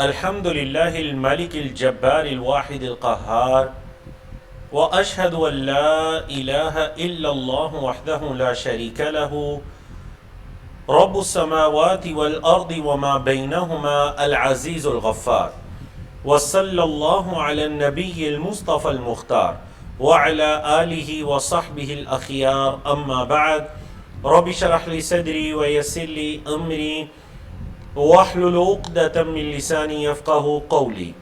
الحمد لله الملك الجبار الواحد القهار وأشهد أن لا إله إلا الله وحده لا شريك له رب السماوات والأرض وما بينهما العزيز الغفار وصلى الله على النبي المصطفى المختار وعلى آله وصحبه الأخيار أما بعد رب اشرح لي صدري ويسر لي أمري واحلل عقدة من لساني يفقهوا قولي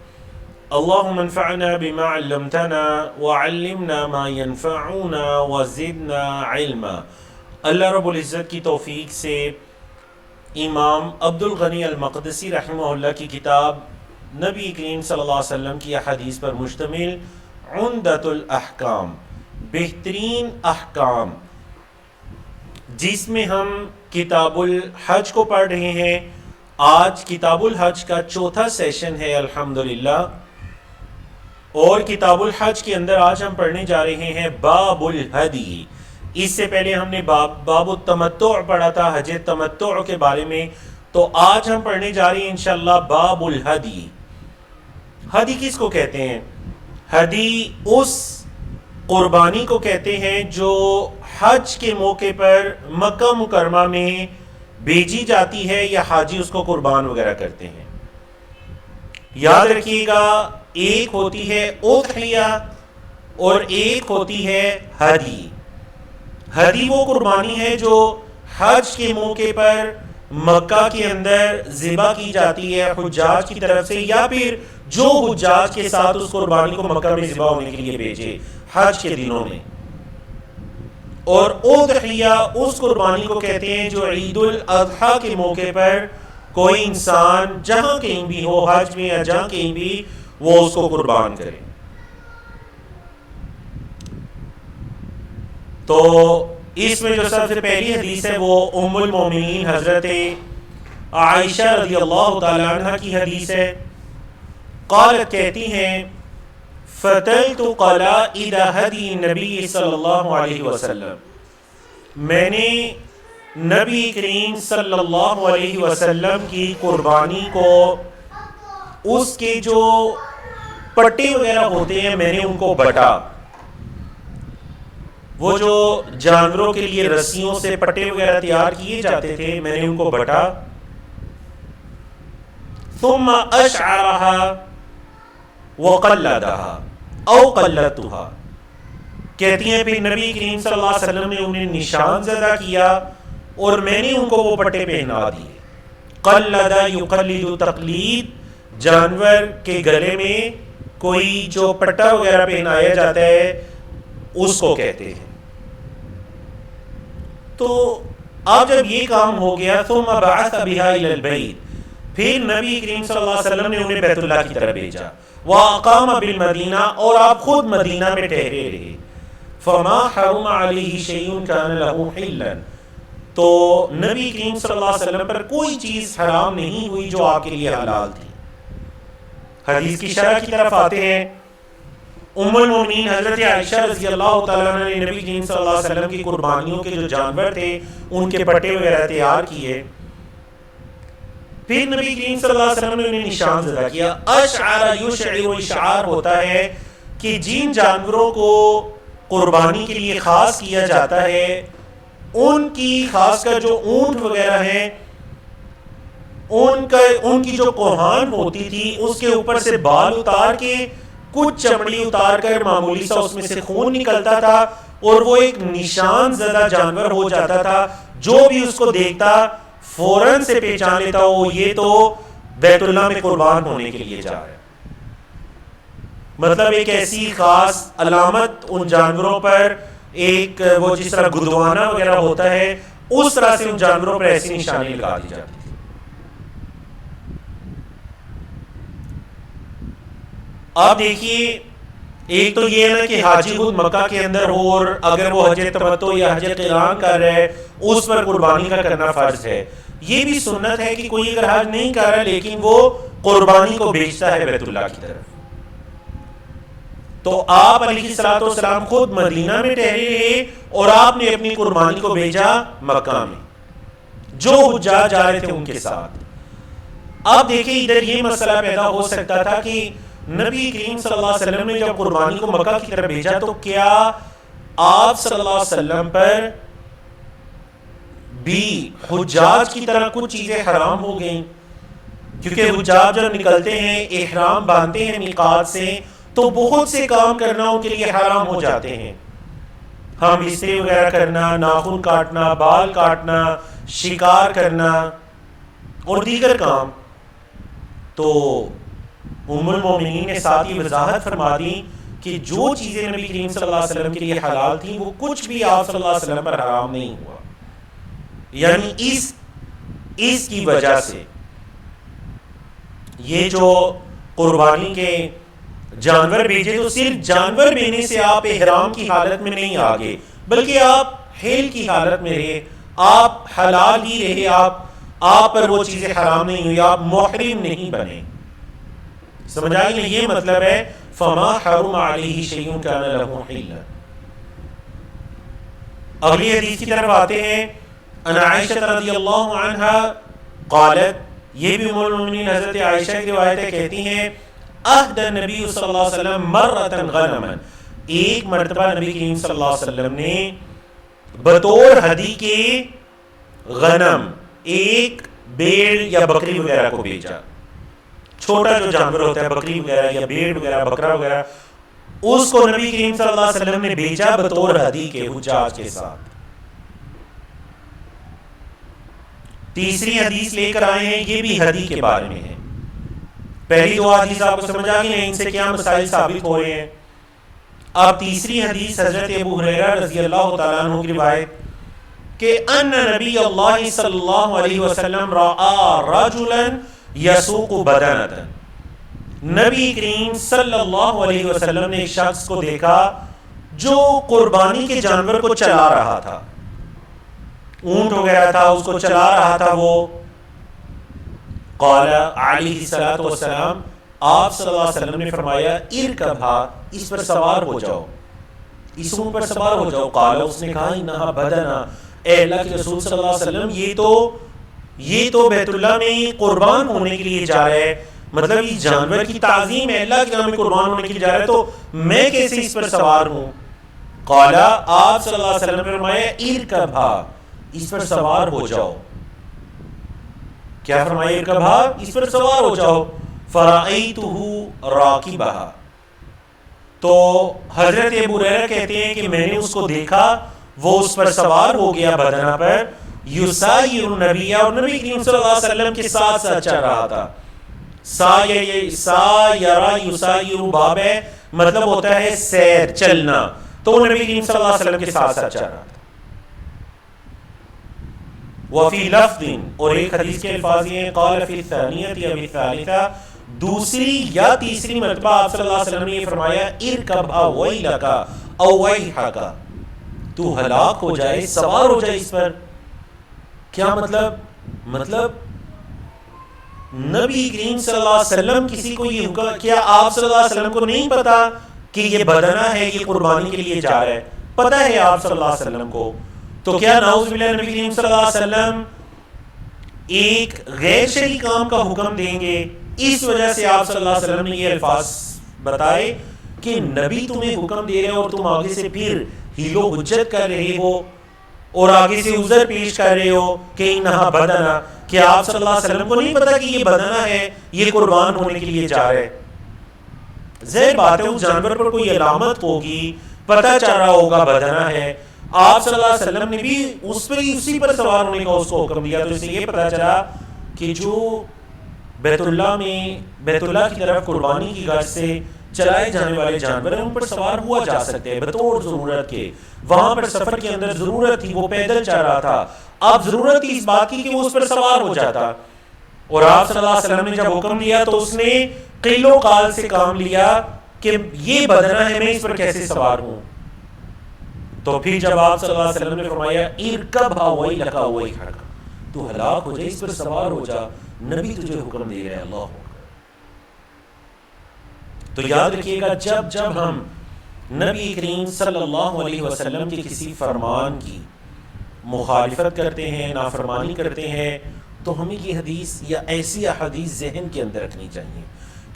اللهم انفعنا بما علمتنا وعلمنا ما ينفعنا وزدنا علما۔ اللہ رب العزت کی توفیق سے امام عبد الغنی المقدسی رحمہ اللہ کی کتاب نبی کریم صلی اللہ علیہ وسلم کی احادیث پر مشتمل عمدۃ الاحکام، بہترین احکام، جس میں ہم کتاب الحج کو پڑھ رہے ہیں۔ آج کتاب الحج کا چوتھا سیشن ہے الحمدللہ، اور کتاب الحج کے اندر آج ہم پڑھنے جا رہے ہیں باب الہدی۔ اس سے پہلے ہم نے باب التمتع پڑھا تھا، حج تمتع کے بارے میں، تو آج ہم پڑھنے جا رہے ہیں انشاءاللہ باب الہدی۔ ہدی کس کو کہتے ہیں؟ ہدی اس قربانی کو کہتے ہیں جو حج کے موقع پر مکہ مکرمہ میں بھیجی جاتی ہے یا حاجی اس کو قربان وغیرہ کرتے ہیں۔ یاد رکھیے گا، ایک ہوتی ہے اضحیہ اور ایک ہوتی ہے ہدی۔ ہدی وہ قربانی ہے جو حج کے موقع پر مکہ کے اندر ذبح کی جاتی ہے حجاج کی طرف سے، یا پھر جو حجاج کے ساتھ اس قربانی کو مکہ میں ذبح ہونے کے لیے بھیجے حج کے دنوں میں۔ اور اضحیہ اس قربانی کو کہتے ہیں جو عید الاضحیٰ کے موقع پر کوئی انسان جہاں کہیں بھی ہو، حج میں یا جہاں کہیں بھی، وہ اس کو قربان کرے۔ تو اس میں جو سب سے پہلی حدیث ہے وہ ام المومنین حضرت عائشہ رضی اللہ تعالی عنہ کی حدیث ہے۔ قالت، کہتی ہیں، فتلت قلائد ہدی نبی صلی اللہ علیہ وسلم، میں نے نبی کریم صلی اللہ علیہ وسلم کی قربانی کو، اس کے جو پٹے وغیرہ ہوتے ہیں میں نے ان کو بٹا۔ وہ جو جانوروں کے لیے رسیوں سے پٹے وغیرہ تیار کیے جاتے تھے میں نے ان کو بٹا۔ ثم اشعرها وقلدها او قلدتها، کہتی ہیں پھر نبی کریم صلی اللہ علیہ وسلم نے انہیں نشان زدہ کیا اور میں نے ان کو وہ پٹے پہنا دیے۔ قلد یقلد تقلید، جانور کے گلے میں کوئی جو پٹا وغیرہ پہنایا جاتا ہے اس کو کہتے ہیں۔ تو اب جب یہ کام ہو گیا، ثم بعث بها الى البیت، پھر نبی کریم صلی اللہ علیہ وسلم نے انہیں بیت اللہ کی طرف بھیجا۔ وَأَقَامَ بِالْمَدِينَةِ، اور آپ خود مدینہ میں ٹھہرے رہے۔ فَمَا حَرُمَ عَلَيْهِ شَيْءٌ كَانَ لَهُ حِلًّا، تو نبی کریم صلی اللہ علیہ وسلم پر کوئی چیز حرام نہیں ہوئی جو آپ کے لیے حلال تھی۔ حدیث کی شرح کی طرف آتے ہیں۔ ام المومنین حضرت عائشہ رضی اللہ تعالیٰ عنہ نے نبی کریم صلی اللہ علیہ وسلم کی قربانیوں کے جو جانور تھے ان کے پٹے وغیرہ تیار کیے۔ پھر نبی کریم صلی اللہ علیہ وسلم نے انہیں نشان زدہ کیا۔ اشعر یشعر، اشعار ہوتا ہے کہ جن جانوروں کو قربانی کے لیے خاص کیا جاتا ہے ان کی، خاص کر جو اونٹ وغیرہ ہیں، ان کی جو کوہان ہوتی تھی اس کے اوپر سے بال اتار کے، کچھ چمڑی اتار کر معمولی سا اس میں سے خون نکلتا تھا اور وہ ایک نشان زدہ جانور ہو جاتا تھا۔ جو بھی اس کو دیکھتا فوراً سے پہچان لیتا ہو یہ تو بیت اللہ میں قربان ہونے کے لیے جا رہا ہے۔ مطلب ایک ایسی خاص علامت ان جانوروں پر، ایک وہ جس طرح گدوانہ وغیرہ ہوتا ہے اس طرح سے ان جانوروں پر ایسی نشانی لگا دی جاتی تھی۔ اب دیکھیے، ایک تو یہ ہے کہ حاجی خود مکہ کے اندر ہو اور اگر وہ حج تمتع یا حج قران کر رہا ہے اس پر قربانی کا کرنا فرض ہے۔ یہ بھی سنت ہے کہ کوئی اگر حج نہیں کر رہا لیکن وہ قربانی کو بھیجتا ہے بیت اللہ کی طرف، تو آپ علیہ الصلوۃ والسلام خود مدینہ میں ٹھہرے رہے اور آپ نے اپنی قربانی کو بھیجا مکہ میں، جو حجاج جا رہے تھے ان کے ساتھ۔ اب دیکھیں ادھر یہ مسئلہ پیدا ہو سکتا تھا کہ نبی کریم صلی اللہ علیہ وسلم نے جب قربانی کو مکہ کی طرف بھیجا تو کیا آپ صلی اللہ علیہ وسلم پر بھی حجاج کی طرح کچھ چیزیں حرام ہو گئیں؟ کیونکہ حجاج جب نکلتے ہیں احرام باندھتے ہیں میقات سے تو بہت سے کام کرنا ان کے لیے حرام ہو جاتے ہیں. ہم استری وغیرہ کرنا، ناخن کاٹنا، بال کاٹنا، شکار کرنا اور دیگر کام. تو ام المومنین نے ساتھ ہی وضاحت فرما دی کہ جو چیزیں نبی کریم صلی اللہ علیہ وسلم کے لیے حلال تھیں وہ کچھ بھی آپ صلی اللہ علیہ وسلم پر حرام نہیں ہوا. یعنی اس کی وجہ سے یہ جو قربانی کے جانور بھیجے تو صرف جانور بھیجنے سے آپ احرام کی حالت میں نہیں آگے، بلکہ آپ حل کی حالت میں رہے، آپ حلال ہی رہے، آپ پر وہ چیزیں حرام نہیں ہوئی، آپ محرم نہیں بنے. سمجھ آئی نا؟ یہ مطلب ہے فما حرم علیہ شیء کان لہ حلا. اگلی حدیث کی طرف آتے ہیں. ان عائشہ رضی اللہ عنہا قالت، یہ بھی ام المؤمنین حضرت عائشہ کی روایت ہے، کہتی ہیں اہدى النبی صلی اللہ علیہ وسلم مرۃ غنما، ایک مرتبہ نبی کریم صلی اللہ علیہ وسلم نے بطور ہدی کے غنم، ایک بھیڑ یا بکری وغیرہ کو بھیجا. چھوٹا جو جانور ہوتا ہے بکری وغیرہ یا بھیڑ وغیرہ بکرا وغیرہ، اس کو نبی کریم صلی اللہ علیہ وسلم نے بھیجا بطور ہدی کے حجاج کے ساتھ. تیسری حدیث لے کر آئے ہیں، یہ بھی ہدی کے بارے میں ہے. پہلی دو حدیث آپ کو سمجھ آ گئی ہیں ان سے کیا مسائل ثابت ہو رہے ہیں. اب تیسری حدیث حضرت ابو ہریرہ رضی اللہ تعالیٰ عنہ کی روایت کہ ان نبی اللہ صلی اللہ علیہ وسلم رأى رجلا یسوق بدنۃ، نبی کریم صلی اللہ علیہ وسلم نے ایک شخص کو دیکھا جو قربانی کے جانور کو چلا رہا تھا. اونٹ وغیرہ تھا، اس کو چلا رہا تھا وہ. قال علیہ الصلوۃ والسلام، آپ صلی اللہ علیہ وسلم نے فرمایا ارکبھا، اس پر سوار ہو جاؤ، اس اونٹ پر سوار ہو جاؤ. قال، اس نے کہا انہا بدنہ، اے اللہ کے رسول صلی اللہ علیہ وسلم یہ تو بیت اللہ میں قربان ہونے کے لیے جا رہا ہے، مطلب اس جانور کی تعظیم ہے، اللہ کے نام میں قربان ہونے کے لیے جا رہا ہے، تو میں کیسے اس پر سوار ہوں؟ قال، آپ صلی اللہ علیہ وسلم نے فرمایا ارکبھا، اس پر سوار ہو جاؤ. کیا فرمایا؟ ارکبھا، اس پر سوار ہو جاؤ. فرأیتہ راکبھا، تو حضرت ابو ہریرہ کہتے ہیں کہ میں نے اس کو دیکھا وہ اس پر سوار ہو گیا بدنہ پر. یسایر النبی، اور نبی کریم صلی اللہ علیہ وسلم کے ساتھ ساتھ چل رہا تھا. سایرا یسایر باب ہے، مطلب ہوتا ہے سیر، چلنا، تو وہ نبی کریم صلی اللہ علیہ وسلم کے ساتھ ساتھ چل رہا تھا. وفی لفظ، اور ایک حدیث کے الفاظ یہ ہیں قال فی الثانیۃ اب الثالثہ، دوسری یا تیسری مرتبہ آپ صلی اللہ علیہ وسلم نے یہ فرمایا ارکبھا ویلک او ویحک، تو ہلاک ہو جائے، سوار ہو جائے اس پر. کیا مطلب نبی کریم صلی اللہ علیہ وسلم کسی کو یہ حکم، کیا آپ صلی اللہ علیہ وسلم کو نہیں پتا کہ یہ بدنہ ہے، یہ قربانی کے لیے جا رہا ہے؟ پتہ ہے آپ صلی اللہ علیہ وسلم کو. تو کیا نعوذ باللہ نبی کریم صلی اللہ علیہ وسلم ایک غیر شرعی کام کا حکم دیں گے؟ اس وجہ سے آپ صلی اللہ علیہ وسلم نے یہ الفاظ بتائے کہ نبی تمہیں حکم دے رہے ہو اور تم آگے سے پھر حیل و حجت کر رہے ہو اور آگے سے عذر پیش کر رہے ہو کہ انہا بدنہ. کیا آپ صلی اللہ علیہ وسلم کو نہیں پتا کہ یہ بدنہ ہے، یہ قربان ہونے کے لیے جا رہے ہیں؟ ظاہر بات ہے اس جانور پر کوئی علامت ہوگی، پتہ چل رہا ہوگا بدنہ ہے. آپ صلی اللہ علیہ وسلم نے بھی اسی پر سوار ہونے کا اس کو حکم دیا، تو اس سے یہ پتہ چلا کہ جو بیت اللہ کی طرف قربانی کی غرض سے چلائے جانے والے جانور ہیں ان پر سوار ہوا جا سکتے ہیں بطور ضرورت کے. وہاں پر سفر کے اندر ضرورت تھی، وہ پیدل چل رہا تھا، اب ضرورت تھی اس بات کی کہ وہ اس پر سوار ہو جاتا. اور آپ صلی اللہ علیہ وسلم نے جب حکم دیا تو اس نے قیل و قال سے کام لیا کہ یہ بدنہ ہے، میں اس پر کیسے سوار ہوں. تو پھر جب آپ صلی اللہ علیہ وسلم نے فرمایا ارکبھا ویلک ویحک، تو ہلاک ہو جائے، اس پر سوار ہو جا، نبی تجھے حکم دے رہے ہیں. اللہ اکبر. تو یاد رکھیے گا جب ہم نبی کریم صلی اللہ علیہ وسلم کے کسی فرمان کی مخالفت کرتے ہیں، نافرمانی کرتے ہیں، تو ہمیں یہ حدیث یا ایسی احادیث ذہن کے اندر رکھنی چاہیے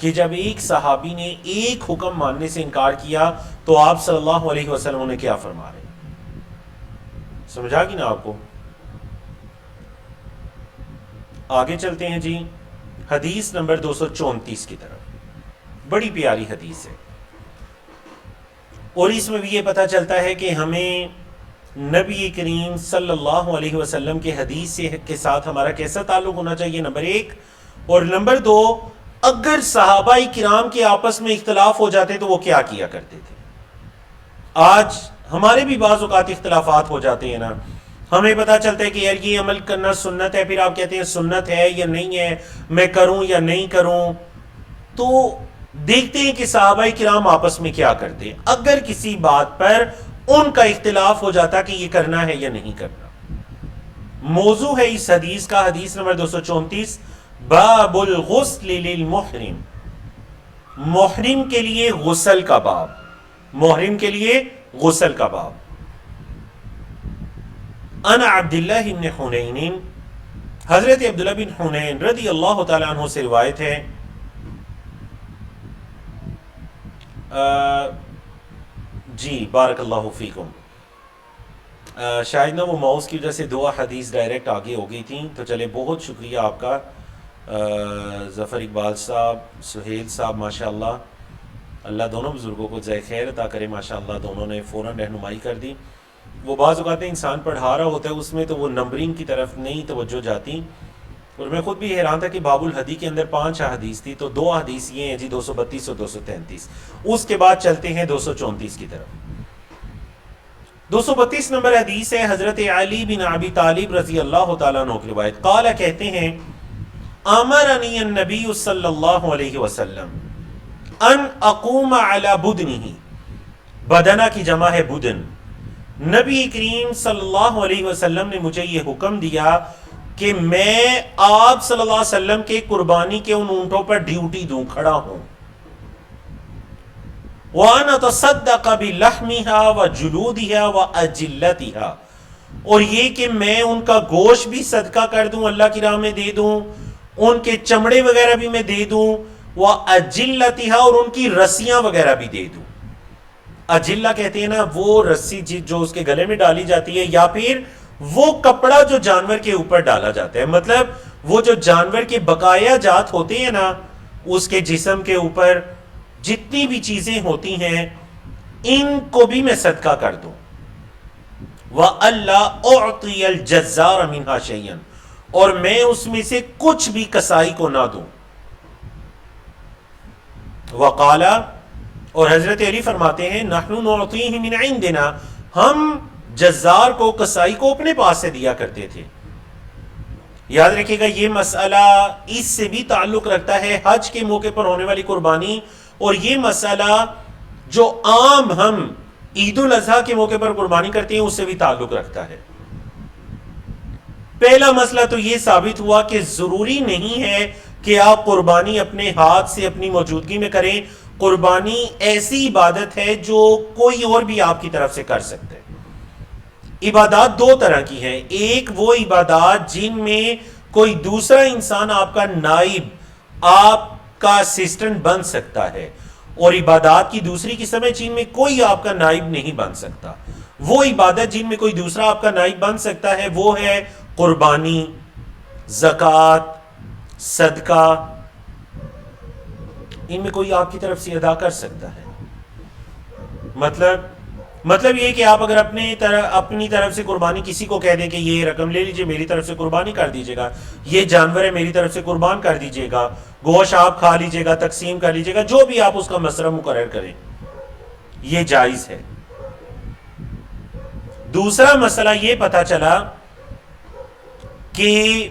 کہ جب ایک صحابی نے ایک حکم ماننے سے انکار کیا تو آپ صلی اللہ علیہ وسلم نے کیا فرما رہے ہیں. سمجھا گی نا آپ کو؟ آگے چلتے ہیں جی حدیث نمبر 234 کی طرف. بڑی پیاری حدیث ہے اور اس میں بھی یہ پتہ چلتا ہے کہ ہمیں نبی کریم صلی اللہ علیہ وسلم کے حدیث کے ساتھ ہمارا کیسا تعلق ہونا چاہیے، نمبر ایک. اور نمبر دو، اگر صحابہ کرام کے آپس میں اختلاف ہو جاتے تو وہ کیا کیا کرتے تھے. آج ہمارے بھی بعض اوقات اختلافات ہو جاتے ہیں نا، ہمیں پتا چلتا ہے کہ یار یہ عمل کرنا سنت ہے، پھر آپ کہتے ہیں سنت ہے یا نہیں ہے، میں کروں یا نہیں کروں. تو دیکھتے ہیں کہ صحابہ کرام آپس میں کیا کرتے ہیں. اگر کسی بات پر ان کا اختلاف ہو جاتا کہ یہ کرنا ہے یا نہیں کرنا. موضوع ہے اس حدیث کا، حدیث نمبر 234، باب الغسل للمحرم، محرم کے لیے غسل کا باب، محرم کے لیے غسل کا باب. انا عبداللہ بن حنین، حضرت عبداللہ بن حنین رضی اللہ تعالیٰ عنہ سے روایت ہے. جی بارک اللہ فیکم. شاید نہ وہ ماؤس کی وجہ سے دو حدیث ڈائریکٹ آگے ہو گئی تھیں، تو چلے بہت شکریہ آپ کا ظفر اقبال صاحب، سہیل صاحب، ماشاءاللہ اللہ دونوں بزرگوں کو جزائے خیر عطا کرے. ماشاءاللہ دونوں نے فوراً رہنمائی کر دی. وہ بعض اوقات انسان پڑھا رہا ہوتا ہے اس میں تو وہ نمبرنگ کی طرف نہیں توجہ جاتی، اور میں خود بھی حیران تھا کہ باب الحدی کے اندر 5 احادیث تھی، تو 2 حدیث یہ ہیں جی 232 اور 233. اس کے بعد چلتے ہیں 234 کی طرف. 232 نمبر حدیث ہے حضرت علی بن ابی طالب رضی اللہ تعالیٰ عنہ کی روایت. قال، کہتے ہیں، امرنی النبی صلی اللہ علیہ وسلم ان اقوم علی بدنہ، بدنہ کی جمع ہے بدن. نبی کریم صلی اللہ علیہ وسلم نے مجھے یہ حکم دیا کہ میں آپ صلی اللہ علیہ وسلم کے قربانی کے ان اونٹوں پر ڈیوٹی دوں، کھڑا ہوں. وَأَنْ أَتَصَدَّقَ بِلَحْمِهَا وَجُلُودِهَا وَأَجِلَّتِهَا، اور یہ کہ میں ان کا گوشت بھی صدقہ کر دوں، اللہ کی راہ میں دے دوں، ان کے چمڑے وغیرہ بھی میں دے دوں، وَأَجِلَّتِهَا، اور ان کی رسیاں وغیرہ بھی دے دوں. اجلہ کہتے ہیں نا وہ رسی جو اس کے گلے میں ڈالی جاتی ہے، یا پھر وہ کپڑا جو جانور کے اوپر ڈالا جاتا ہے. مطلب وہ جو جانور کے بقایا جات ہوتے ہیں نا، اس کے جسم کے اوپر جتنی بھی چیزیں ہوتی ہیں ان کو بھی میں صدقہ کر دوں. وَأَلَّا أُعْطِيَ الْجَزَّارَ مِنْهَا شَيْئًا، اور میں اس میں سے کچھ بھی کسائی کو نہ دوں. وَقَالَ، اور حضرت علی فرماتے ہیں، نَحْنُ نُعْطِيهِ مِنْ عِنْدِنَا، ہم جزار کو، کسائی کو اپنے پاس سے دیا کرتے تھے. یاد رکھیے گا یہ مسئلہ اس سے بھی تعلق رکھتا ہے حج کے موقع پر ہونے والی قربانی، اور یہ مسئلہ جو عام ہم عید الاضحیٰ کے موقع پر قربانی کرتے ہیں اس سے بھی تعلق رکھتا ہے. پہلا مسئلہ تو یہ ثابت ہوا کہ ضروری نہیں ہے کہ آپ قربانی اپنے ہاتھ سے اپنی موجودگی میں کریں. قربانی ایسی عبادت ہے جو کوئی اور بھی آپ کی طرف سے کر سکتے ہیں. عبادات 2 طرح کی ہیں، ایک وہ عبادات جن میں کوئی دوسرا انسان آپ کا نائب، آپ کا اسسٹنٹ بن سکتا ہے، اور عبادات کی دوسری قسم ہے جن میں کوئی آپ کا نائب نہیں بن سکتا. وہ عبادت جن میں کوئی دوسرا آپ کا نائب بن سکتا ہے وہ ہے قربانی، زکوٰۃ، صدقہ، ان میں کوئی آپ کی طرف سے ادا کر سکتا ہے. مطلب یہ کہ آپ اگر اپنی طرف سے قربانی کسی کو کہہ دیں کہ یہ رقم لے لیجئے، میری طرف سے قربانی کر دیجئے گا، یہ جانور ہے میری طرف سے قربان کر دیجئے گا، گوشت آپ کھا لیجئے گا، تقسیم کر لیجئے گا، جو بھی آپ اس کا مصرف مقرر کریں، یہ جائز ہے. دوسرا مسئلہ یہ پتہ چلا کہ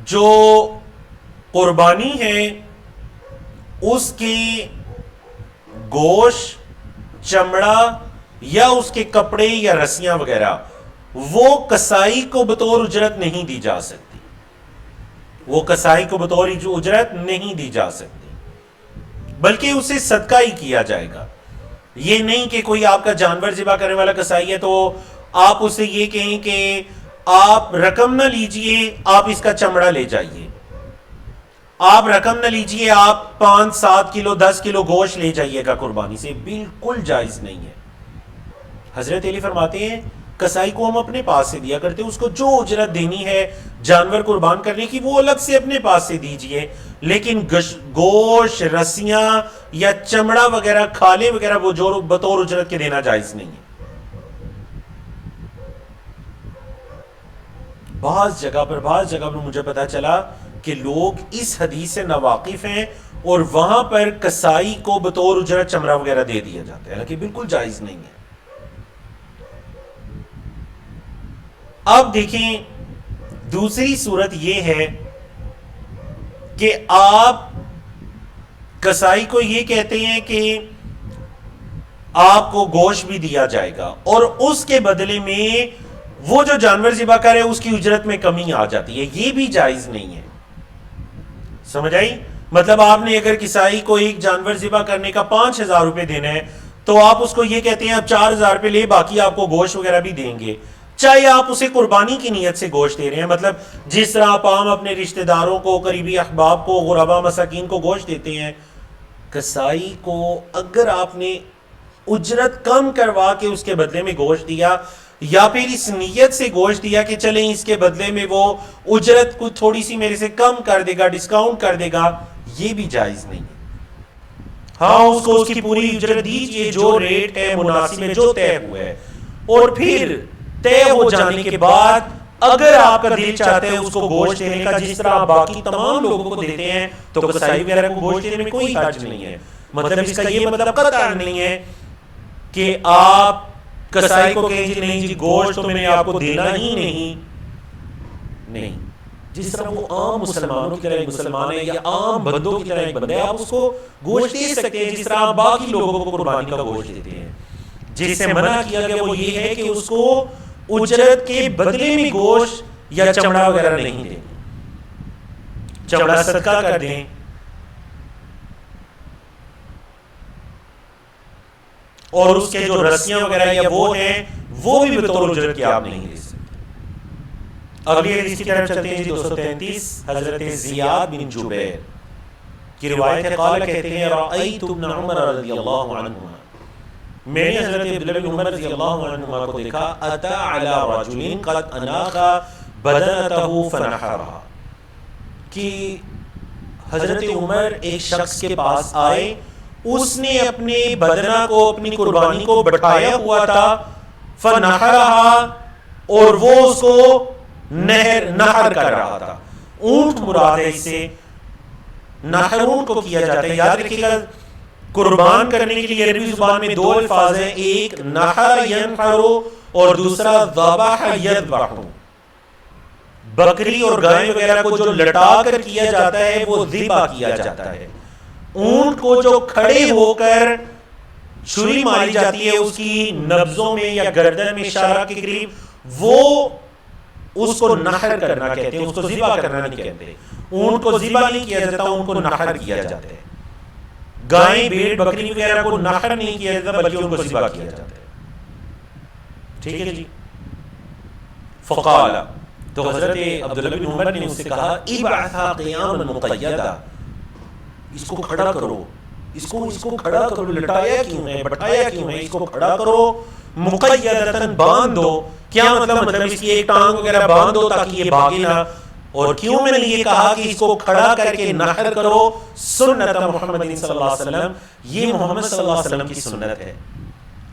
جو قربانی ہے اس کے گوشت، چمڑا یا اس کے کپڑے یا رسیاں وغیرہ وہ کسائی کو بطور اجرت نہیں دی جا سکتی، وہ کسائی کو بطور اجرت نہیں دی جا سکتی، بلکہ اسے صدقہ ہی کیا جائے گا. یہ نہیں کہ کوئی آپ کا جانور ذبح کرنے والا کسائی ہے تو آپ اسے یہ کہیں کہ آپ رقم نہ لیجئے، آپ اس کا چمڑا لے جائیے. آپ رقم نہ لیجئے، آپ 5-7 کلو 10 کلو گوشت لے جائیے گا قربانی سے، بالکل جائز نہیں ہے. حضرت علی فرماتے ہیں کسائی کو ہم اپنے پاس سے دیا کرتے ہیں، اس کو جو اجرت دینی ہے جانور قربان کرنے کی وہ الگ سے اپنے پاس سے دیجئے، لیکن گوشت، رسیاں یا چمڑا وغیرہ، کھالے وغیرہ وہ جو بطور اجرت کے دینا جائز نہیں ہے. بعض جگہ پر مجھے پتا چلا کہ لوگ اس حدیث سے ناواقف ہیں اور وہاں پر کسائی کو بطور اجرت چمڑا وغیرہ دے دیا جاتا ہے، حالانکہ بالکل جائز نہیں ہے. اب دیکھیں دوسری صورت یہ ہے کہ آپ کسائی کو یہ کہتے ہیں کہ آپ کو گوشت بھی دیا جائے گا اور اس کے بدلے میں وہ جو جانور ذبح کرے اس کی اجرت میں کمی آ جاتی ہے، یہ بھی جائز نہیں ہے. سمجھ آئی؟ مطلب آپ نے اگر کسائی کو ایک جانور ذبح کرنے کا 5,000 روپے دینا ہے تو آپ اس کو یہ کہتے ہیں آپ 4,000 روپے لے، باقی آپ کو گوشت وغیرہ بھی دیں گے، چاہے آپ اسے قربانی کی نیت سے گوشت دے رہے ہیں. مطلب جس طرح آپ عام اپنے رشتہ داروں کو، قریبی احباب کو، غربا مساکین کو گوشت دیتے ہیں، کسائی کو اگر آپ نے اجرت کم کروا کے اس کے بدلے میں گوشت دیا، یا پھر اس نیت سے گوشت دیا کہ چلیں اس کے بدلے میں وہ اجرت کو تھوڑی سی میرے سے کم کر دے گا، ڈسکاؤنٹ کر دے گا، یہ بھی جائز نہیں ہے. ہاں اس کو اس کی پوری اجرت دیجئے جو ریٹ ہے مناسب ہے، جو طے ہوا ہے، اور پھر طے ہو جانے کے بعد اگر آپ کا دل چاہتا ہے اس کو گوشت دینے کا جس طرح آپ باقی تمام لوگوں کو دیتے ہیں، تو کسائی وغیرہ کو گوشت دینے میں کوئی حرج نہیں ہے. مطلب اس کا یہ مطلب قطعا نہیں ہے کہ آپ کسائی کو کہیں جی نہیں جی گوشت تو میں نے آپ کو دینا ہی نہیں. جس طرح وہ عام مسلمانوں کی طرح ایک مسلمان ہے یا عام بندوں کی طرح ایک بندہ ہے، آپ اس کو گوشت دے سکتے ہیں جس طرح آپ باقی لوگوں کو قربانی کا گوشت دیتے ہیں. جس سے منع کیا گیا وہ یہ ہے کہ اس کو اجرت کے بدلے میں گوشت یا چمڑا وغیرہ نہیں دیں، چمڑا صدقہ کر دیں. اور اس کے جو رسیاں وغیرہ یا وہ ہیں وہ بھی بطور اجرت کے آپ نہیں دے سکتے. اگلی حدیث کی طرف چلتے ہیں جی. 233 حضرت زیاد بن جبیر کی روایت ہے، قال کہتے ہیں رأیت ابن عمر رضی اللہ عنہما، میں نے حضرت عبداللہ بن عمر رضی اللہ عنہما کو دیکھا، اتا علی رجل قد اناخ بدنته فنحرها، کہ حضرت عمر ایک شخص کے پاس آئے، اس نے اپنے بدنہ کو، اپنی قربانی کو بٹھایا ہوا تھا، فنحرها، اور وہ اس کو نحر کر رہا تھا. اونٹ مراد ہے، اس سے نحر اونٹ کو کیا جاتا ہے. یاد رکھیے گا قربان کرنے کے لیے عربی زبان میں 2 الفاظ ہیں، ایک نحر ینحر اور دوسرا ذبح یذبح. بکری اور گائے وغیرہ کو جو لٹا کر کیا جاتا ہے وہ ذبح کیا جاتا ہے. اونٹ کو جو کھڑے ہو کر چھری ماری جاتی ہے اس کی نبضوں میں یا گردن میں اشارہ کے قریب، وہ اس کو نحر کرنا کہتے ہیں، اس کو ذبح کرنا نہیں کہتے. اونٹ کو ذبح نہیں کیا جاتا، اونٹ کو نحر کیا جاتا ہے. گائے، بھیڑ، بکری وغیرہ کو نحر نہیں کیا جاتا بلکہ ان کو ذبح کیا جاتا ہے. ٹھیک ہے جی. فقال، تو حضرت عبداللہ بن عمر نے اس سے کہا ابعثا قیاما مقیدا، اس کو کھڑا کرو، اس کو کھڑا کرو، لٹایا کیوں ہے، بٹھایا کیوں ہے، اس کو کھڑا کرو، مقیدتاً باندھ دو. کیا مطلب اس کی ایک ٹانگ وغیرہ باندھ دو تاکہ یہ بھاگے نہ. اور کیوں میں نے یہ کہا کہ اس کو کھڑا کر کے نحر کرو؟ سنت محمد صلی اللہ علیہ وسلم، یہ محمد صلی اللہ علیہ وسلم کی سنت ہے،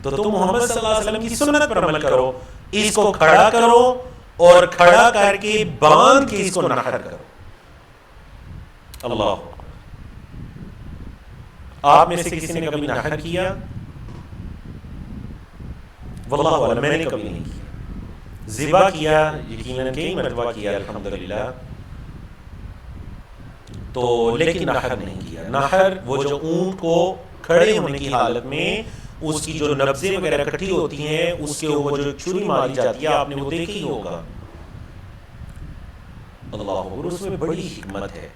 تو تم محمد صلی اللہ علیہ وسلم کی سنت پر عمل کرو. اس کو کھڑا کرو اور کھڑا کر کے باندھ کے اس کو نحر کرو. اللہ، آپ میں سے کسی نے کبھی نحر کیا؟ واللہ اعلم، میں نے کبھی نہیں کیا. ذبح کیا یقیناً کئی مرتبہ کیا الحمدللہ، تو لیکن نحر نہیں کیا. نحر وہ جو اونٹ کو کھڑے ہونے کی حالت میں اس کی جو نبضیں وغیرہ اکٹھی ہوتی ہیں، اس کے اوپر جو چھری ماری جاتی ہے، آپ نے وہ دیکھی ہوگا. اللہ، اور اس میں بڑی حکمت ہے،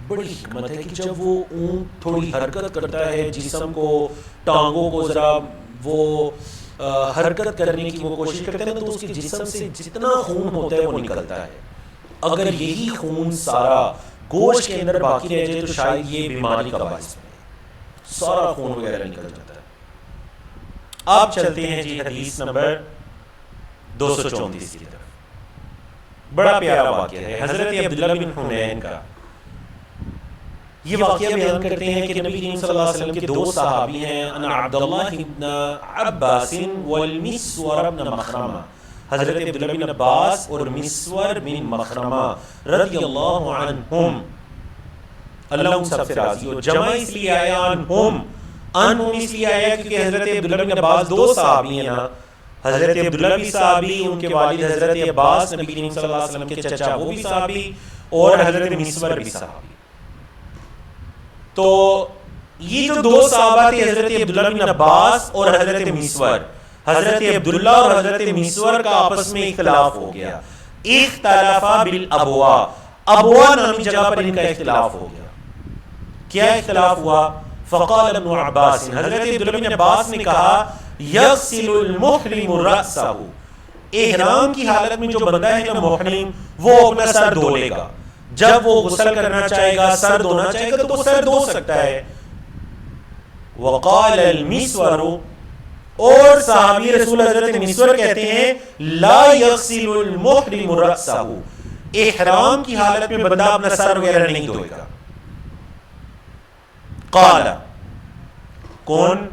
بڑی حکمت ہے کہ جب وہ اونٹ تھوڑی حرکت کرتا ہے، جسم کو، ٹانگوں کو ذرا وہ حرکت کرنے کی وہ کوشش کرتے ہیں تو اس کے جسم سے جتنا خون ہوتا ہے وہ نکلتا ہے. اگر یہی خون سارا گوشت کے اندر باقی رہ جائے تو شاید یہ بیماری کا باعث بنے. سارا خون وغیرہ نکل جاتا ہے. آپ چلتے ہیں جی حدیث نمبر 234 کی طرف. بڑا پیارا واقعہ ہے حضرت عبداللہ بن حنین کا. یہ واقعہ بیان کرتے ہیں کہ نبی کریم صلی اللہ علیہ وسلم کے دو صحابی ہیں ان عبداللہ بن عباس والمسور بن مخرمہ. حضرت عبداللہ بن عباس اور مسور بن مخرمہ رضی اللہ عنہم، اللہ ان سب سے راضی ہو. جمع اس لیے آیا عنہم اس لیے آیا کیونکہ حضرت عبداللہ بن عباس دو صحابی ہیں نا. حضرت عبداللہ بھی صحابی، ان کے والد حضرت عباس نبی کریم صلی اللہ علیہ وسلم کے چچا وہ بھی صحابی، اور حضرت مسور بھی صحابی. تو یہ جو دو صحابہ تھے حضرت عبداللہ بن عباس اور حضرت مسور، حضرت عبداللہ اور حضرت مسور کا آپس میں اختلاف ہو گیا. اختلافا بالابوا، ابوا نامی جگہ پر ان کا اختلاف ہو گیا. کیا اختلاف ہوا؟ فقال ابن عباس، حضرت عبداللہ بن عباس نے کہا یغسل المحرم رأسہ، احرام کی حالت میں جو بندہ ہے نا محرم، وہ اپنا سر دھو لے گا. جب وہ غسل کرنا چاہے گا، سر دھونا چاہے گا تو وہ سر دھو سکتا ہے. وقال المسور، اور صحابی رسول حضرت مسور کہتے ہیں لا یغسل المحرم رأسہ، احرام کی حالت میں بندہ اپنا سر وغیرہ نہیں دھوئے گا. قال، کون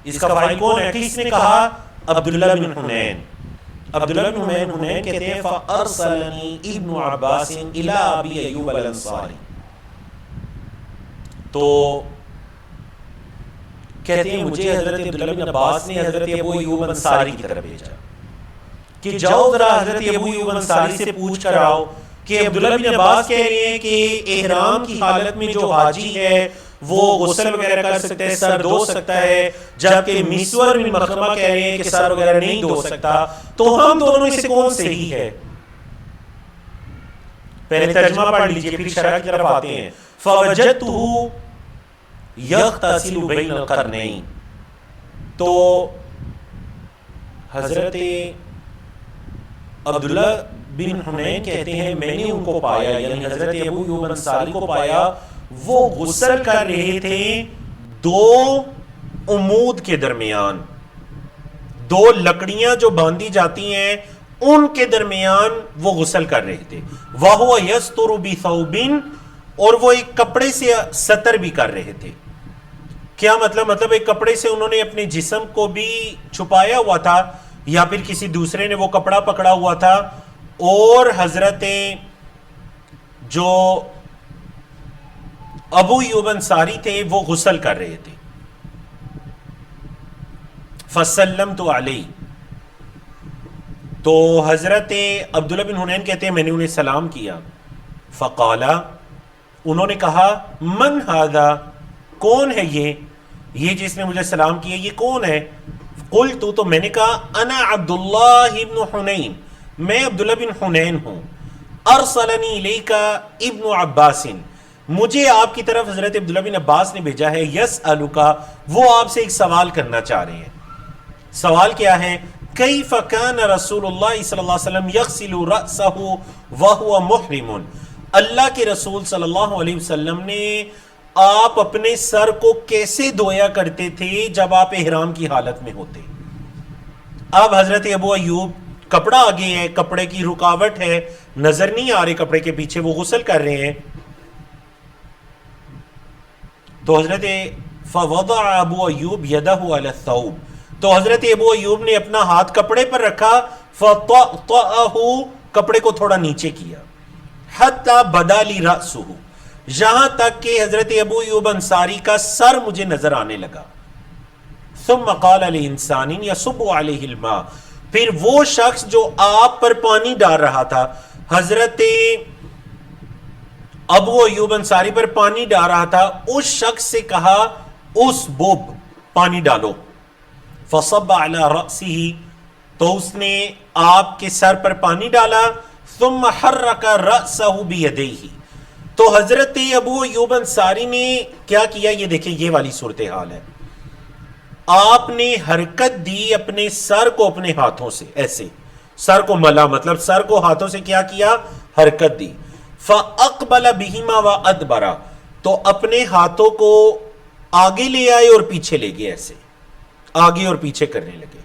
اس کا فاعل کون ہے؟ کس نے کہا؟ عبداللہ بن حنین. عبداللہ بن حنین کہتے ہیں فارسلنی ابن عباس الی ابی ایوب الانصاری. تو کہتے ہیں مجھے حضرت عبداللہ بن عباس نے حضرت ابو ایوب انصاری کی طرف بھیجا کہ جاؤ ذرا حضرت ابو ایوب انصاری سے پوچھ کر آؤ کہ عبداللہ بن عباس کہہ رہے ہیں کہ احرام کی حالت میں جو حاجی ہے وہ غسل وغیرہ کر سکتا ہے، سر دھو سکتا ہے، جبکہ مسور بن مخرمہ کہہ رہے ہیں کہ سر وغیرہ نہیں دھو سکتا. تو ہم دونوں میں سے کون صحیح ہے؟ پہلے ترجمہ پڑھ لیجئے پھر شرح کی طرف آتے ہیں. فوجدته یغتسل بین القرنین، تو حضرت عبداللہ بن حنین کہتے ہیں میں نے ان کو پایا، یعنی حضرت ابو ایوب انصاری کو پایا، وہ غسل کر رہے تھے دو عمود کے درمیان. دو لکڑیاں جو باندھی جاتی ہیں ان کے درمیان وہ غسل کر رہے تھے. وَهُوَ يَسْتُرُ بِثَوْبٍ، اور وہ ایک کپڑے سے سطر بھی کر رہے تھے. کیا مطلب ایک کپڑے سے انہوں نے اپنے جسم کو بھی چھپایا ہوا تھا، یا پھر کسی دوسرے نے وہ کپڑا پکڑا ہوا تھا، اور حضرت جو ابو ایوب انصاری تھے وہ غسل کر رہے تھے. فسلمت علیہ، تو حضرت عبداللہ بن حنین کہتے ہیں میں نے انہیں سلام کیا. فقالا، انہوں نے کہا من ھذا، کون ہے یہ جس نے مجھے سلام کیا، یہ کون ہے؟ قلت، تو میں نے کہا انا عبداللہ بن حنین، میں عبداللہ بن حنین ہوں. ارسلنی الیک ابن عباس، مجھے آپ کی طرف حضرت عبداللہ بن عباس نے بھیجا ہے. یسألک، وہ آپ سے ایک سوال کرنا چاہ رہے ہیں. سوال کیا ہے؟ کیف کان رسول اللہ صلی اللہ علیہ وسلم یغسل رأسہ وہو محرم، اللہ کے رسول صلی اللہ علیہ وسلم نے آپ اپنے سر کو کیسے دھویا کرتے تھے جب آپ احرام کی حالت میں ہوتے؟ اب حضرت ابو ایوب، کپڑا آگے ہے، کپڑے کی رکاوٹ ہے، نظر نہیں آ رہے کپڑے کے پیچھے، وہ غسل کر رہے ہیں. تو حضرت فوضع ابو ایوب یدہ علی الثوب، تو حضرت ابو ایوب نے اپنا ہاتھ کپڑے پر رکھا، فطأطأہ، کپڑے کو تھوڑا نیچے کیا، حتی بدا لی رأسہ، یہاں تک کہ حضرت ابو ایوب انصاری کا سر مجھے نظر آنے لگا. ثم قال لانسان یصب علیہ الماء، پھر وہ شخص جو آپ پر پانی ڈال رہا تھا، حضرت ابو ایوب انصاری پر پانی ڈال رہا تھا، اس شخص سے کہا اس بوب، پانی ڈالو. فصب علی رأسہ، تو اس نے آپ کے سر پر پانی ڈالا. ثم حرک رأسہ بیدیہ، تو حضرت ابو ایوب انصاری نے کیا کیا، یہ دیکھیں یہ والی صورتحال ہے. آپ نے حرکت دی اپنے سر کو اپنے ہاتھوں سے، ایسے سر کو ملا، مطلب سر کو ہاتھوں سے کیا کیا، حرکت دی. فَأَقْبَلَ بِهِمَا وَأَدْبَرَ، تو اپنے ہاتھوں کو آگے لے آئے اور پیچھے لے گئے، ایسے آگے اور پیچھے کرنے لگے.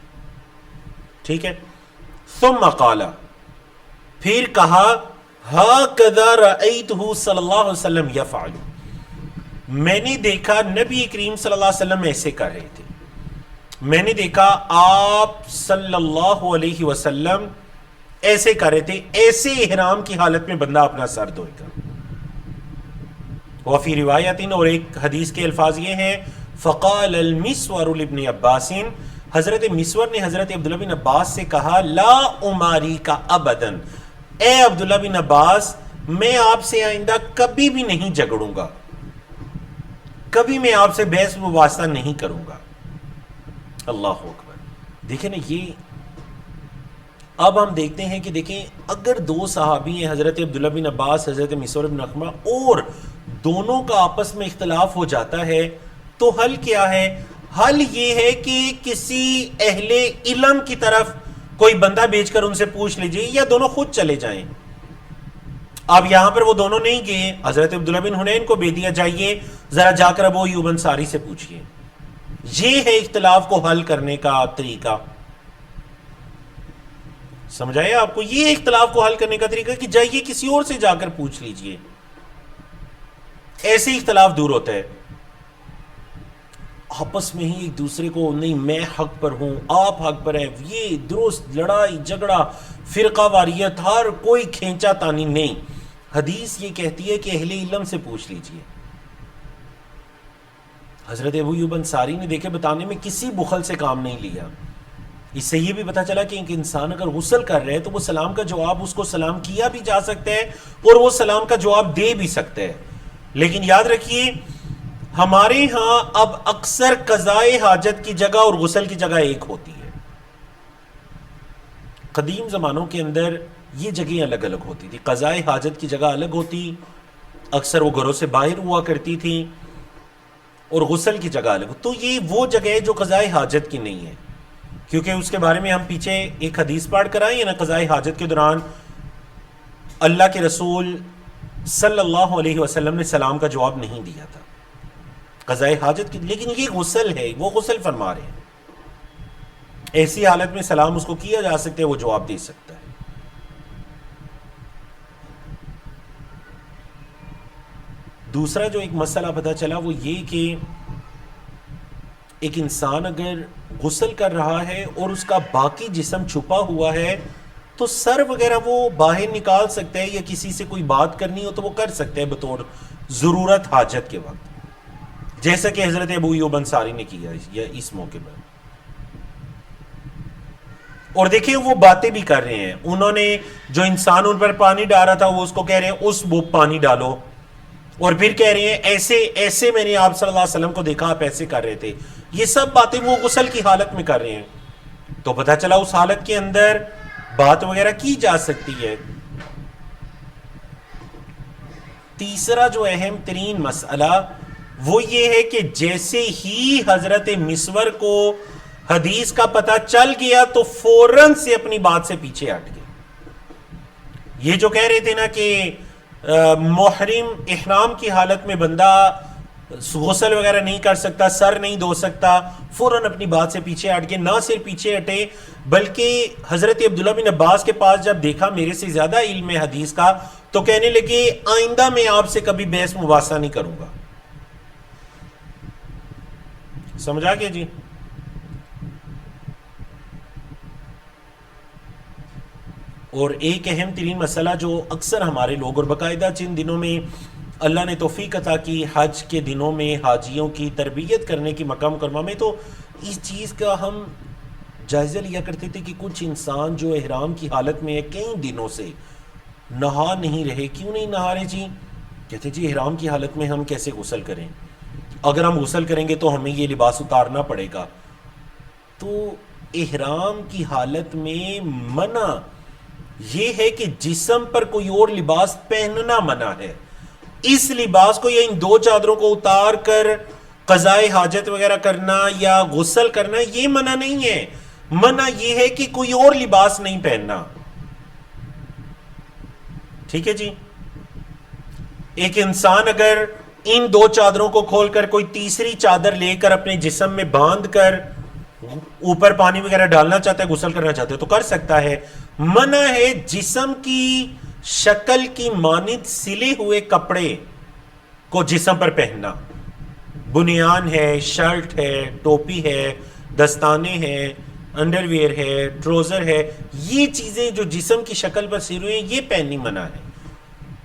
ٹھیک ہے. ثم قال، پھر کہا هَكَذَا رَأَيْتُهُ صلی اللہ علیہ وسلم يَفْعَلُ، میں نے دیکھا نبی کریم صلی اللہ علیہ وسلم ایسے کر رہے تھے. میں نے دیکھا آپ صلی اللہ علیہ وسلم ایسے کر رہے تھے. ایسے احرام کی حالت میں بندہ اپنا سر دھوئے گا. وفی روایتین، اور ایک حدیث کے الفاظ یہ ہیں، فقال المسور لابن عباس، حضرت مسور نے حضرت عبداللہ بن عباس سے کہا، لا اماری کا ابدا، اے عبداللہ بن عباس میں آپ سے آئندہ کبھی بھی نہیں جھگڑوں گا، کبھی میں آپ سے بحث مباحثہ نہیں کروں گا. اللہ اکبر. دیکھیں نا، یہ اب ہم دیکھتے ہیں کہ دیکھیں اگر دو صحابی ہیں، حضرت عبداللہ بن عباس، حضرت مسور بن مخرمہ، اور دونوں کا آپس میں اختلاف ہو جاتا ہے تو حل کیا ہے؟ حل یہ ہے کہ کسی اہل علم کی طرف کوئی بندہ بھیج کر ان سے پوچھ لیجئے، یا دونوں خود چلے جائیں. اب یہاں پر وہ دونوں نہیں گئے، حضرت عبداللہ بن حنین کو بھیج دیا، جائیے ذرا جا کر ابو ایوب انصاری سے پوچھئے. یہ ہے اختلاف کو حل کرنے کا طریقہ. سمجھائے آپ کو؟ یہ اختلاف کو حل کرنے کا طریقہ کہ جائیے کسی اور سے جا کر پوچھ لیجئے. ایسے اختلاف دور ہوتا ہے. آپس میں ہی ایک دوسرے کو، نہیں میں حق پر ہوں، آپ حق پر ہیں، یہ درست، لڑائی جھگڑا، فرقہ واریت، ہر کوئی کھینچا تانی نہیں. حدیث یہ کہتی ہے کہ اہل علم سے پوچھ لیجئے. حضرت ابو ایوب انصاری نے دیکھے بتانے میں کسی بخل سے کام نہیں لیا. اس سے یہ بھی پتا چلا کہ ایک انسان اگر غسل کر رہے ہے تو وہ سلام کا جواب، اس کو سلام کیا بھی جا سکتا ہے اور وہ سلام کا جواب دے بھی سکتا ہے. لیکن یاد رکھیے ہمارے ہاں اب اکثر قضائے حاجت کی جگہ اور غسل کی جگہ ایک ہوتی ہے. قدیم زمانوں کے اندر یہ جگہیں الگ الگ ہوتی تھی. قضائے حاجت کی جگہ الگ ہوتی، اکثر وہ گھروں سے باہر ہوا کرتی تھی، اور غسل کی جگہ الگ. تو یہ وہ جگہ ہے جو قضائے حاجت کی نہیں ہے، کیونکہ اس کے بارے میں ہم پیچھے ایک حدیث پڑھ کر آئے ہیں نا. قضائے حاجت کے دوران اللہ کے رسول صلی اللہ علیہ وسلم نے سلام کا جواب نہیں دیا تھا قضائے حاجت کی. لیکن یہ غسل ہے، وہ غسل فرما رہے ہیں، ایسی حالت میں سلام اس کو کیا جا سکتا ہے، وہ جواب دے سکتا ہے. دوسرا جو ایک مسئلہ پتہ چلا وہ یہ کہ ایک انسان اگر غسل کر رہا ہے اور اس کا باقی جسم چھپا ہوا ہے تو سر وغیرہ وہ باہر نکال سکتا ہے، یا کسی سے کوئی بات کرنی ہو تو وہ کر سکتا ہے بطور ضرورت حاجت کے وقت، جیسا کہ حضرت ابو ایوب انصاری نے کیا اس موقع پر. اور دیکھیں وہ باتیں بھی کر رہے ہیں، انہوں نے جو انسان ان پر پانی ڈالا تھا وہ اس کو کہہ رہے ہیں اس وہ پانی ڈالو، اور پھر کہہ رہے ہیں ایسے ایسے میں نے آپ صلی اللہ علیہ وسلم کو دیکھا آپ ایسے کر رہے تھے. یہ سب باتیں وہ غسل کی حالت میں کر رہے ہیں. تو پتہ چلا اس حالت کے اندر بات وغیرہ کی جا سکتی ہے. تیسرا جو اہم ترین مسئلہ وہ یہ ہے کہ جیسے ہی حضرت مسور کو حدیث کا پتہ چل گیا تو فوراً سے اپنی بات سے پیچھے ہٹ گئے. یہ جو کہہ رہے تھے نا کہ محرم احرام کی حالت میں بندہ غسل وغیرہ نہیں کر سکتا، سر نہیں دھو سکتا، فوراً اپنی بات سے پیچھے ہٹ گئے. نہ صرف پیچھے ہٹے بلکہ حضرت عبداللہ بن عباس کے پاس جب دیکھا میرے سے زیادہ علم ہے حدیث کا تو کہنے لگے آئندہ میں آپ سے کبھی بحث مباحثہ نہیں کروں گا. سمجھا گیا جی؟ اور ایک اہم ترین مسئلہ جو اکثر ہمارے لوگ، اور باقاعدہ چند دنوں میں اللہ نے توفیق عطا کی حج کے دنوں میں حاجیوں کی تربیت کرنے کی مکہ مکرمہ میں، تو اس چیز کا ہم جائزہ لیا کرتے تھے کہ کچھ انسان جو احرام کی حالت میں ہے کئی دنوں سے نہا نہیں رہے. کیوں نہیں نہا رہے جی؟ کہتے جی احرام کی حالت میں ہم کیسے غسل کریں، اگر ہم غسل کریں گے تو ہمیں یہ لباس اتارنا پڑے گا. تو احرام کی حالت میں منع یہ ہے کہ جسم پر کوئی اور لباس پہننا منع ہے. اس لباس کو یا ان دو چادروں کو اتار کر قضائے حاجت وغیرہ کرنا یا غسل کرنا یہ منع نہیں ہے. منع یہ ہے کہ کوئی اور لباس نہیں پہننا. ٹھیک ہے جی. ایک انسان اگر ان 2 چادروں کو کھول کر کوئی تیسری چادر لے کر اپنے جسم میں باندھ کر اوپر پانی وغیرہ ڈالنا چاہتا ہے, غسل کرنا چاہتا ہے تو کر سکتا ہے. منع ہے جسم کی شکل کی مانند سلے ہوئے کپڑے کو جسم پر پہننا. بنیان ہے, شرٹ ہے, ٹوپی ہے, دستانے ہیں, انڈر ویئر ہے, ٹروزر ہے, یہ چیزیں جو جسم کی شکل پر سلے ہوئے ہیں یہ پہننی منع ہے.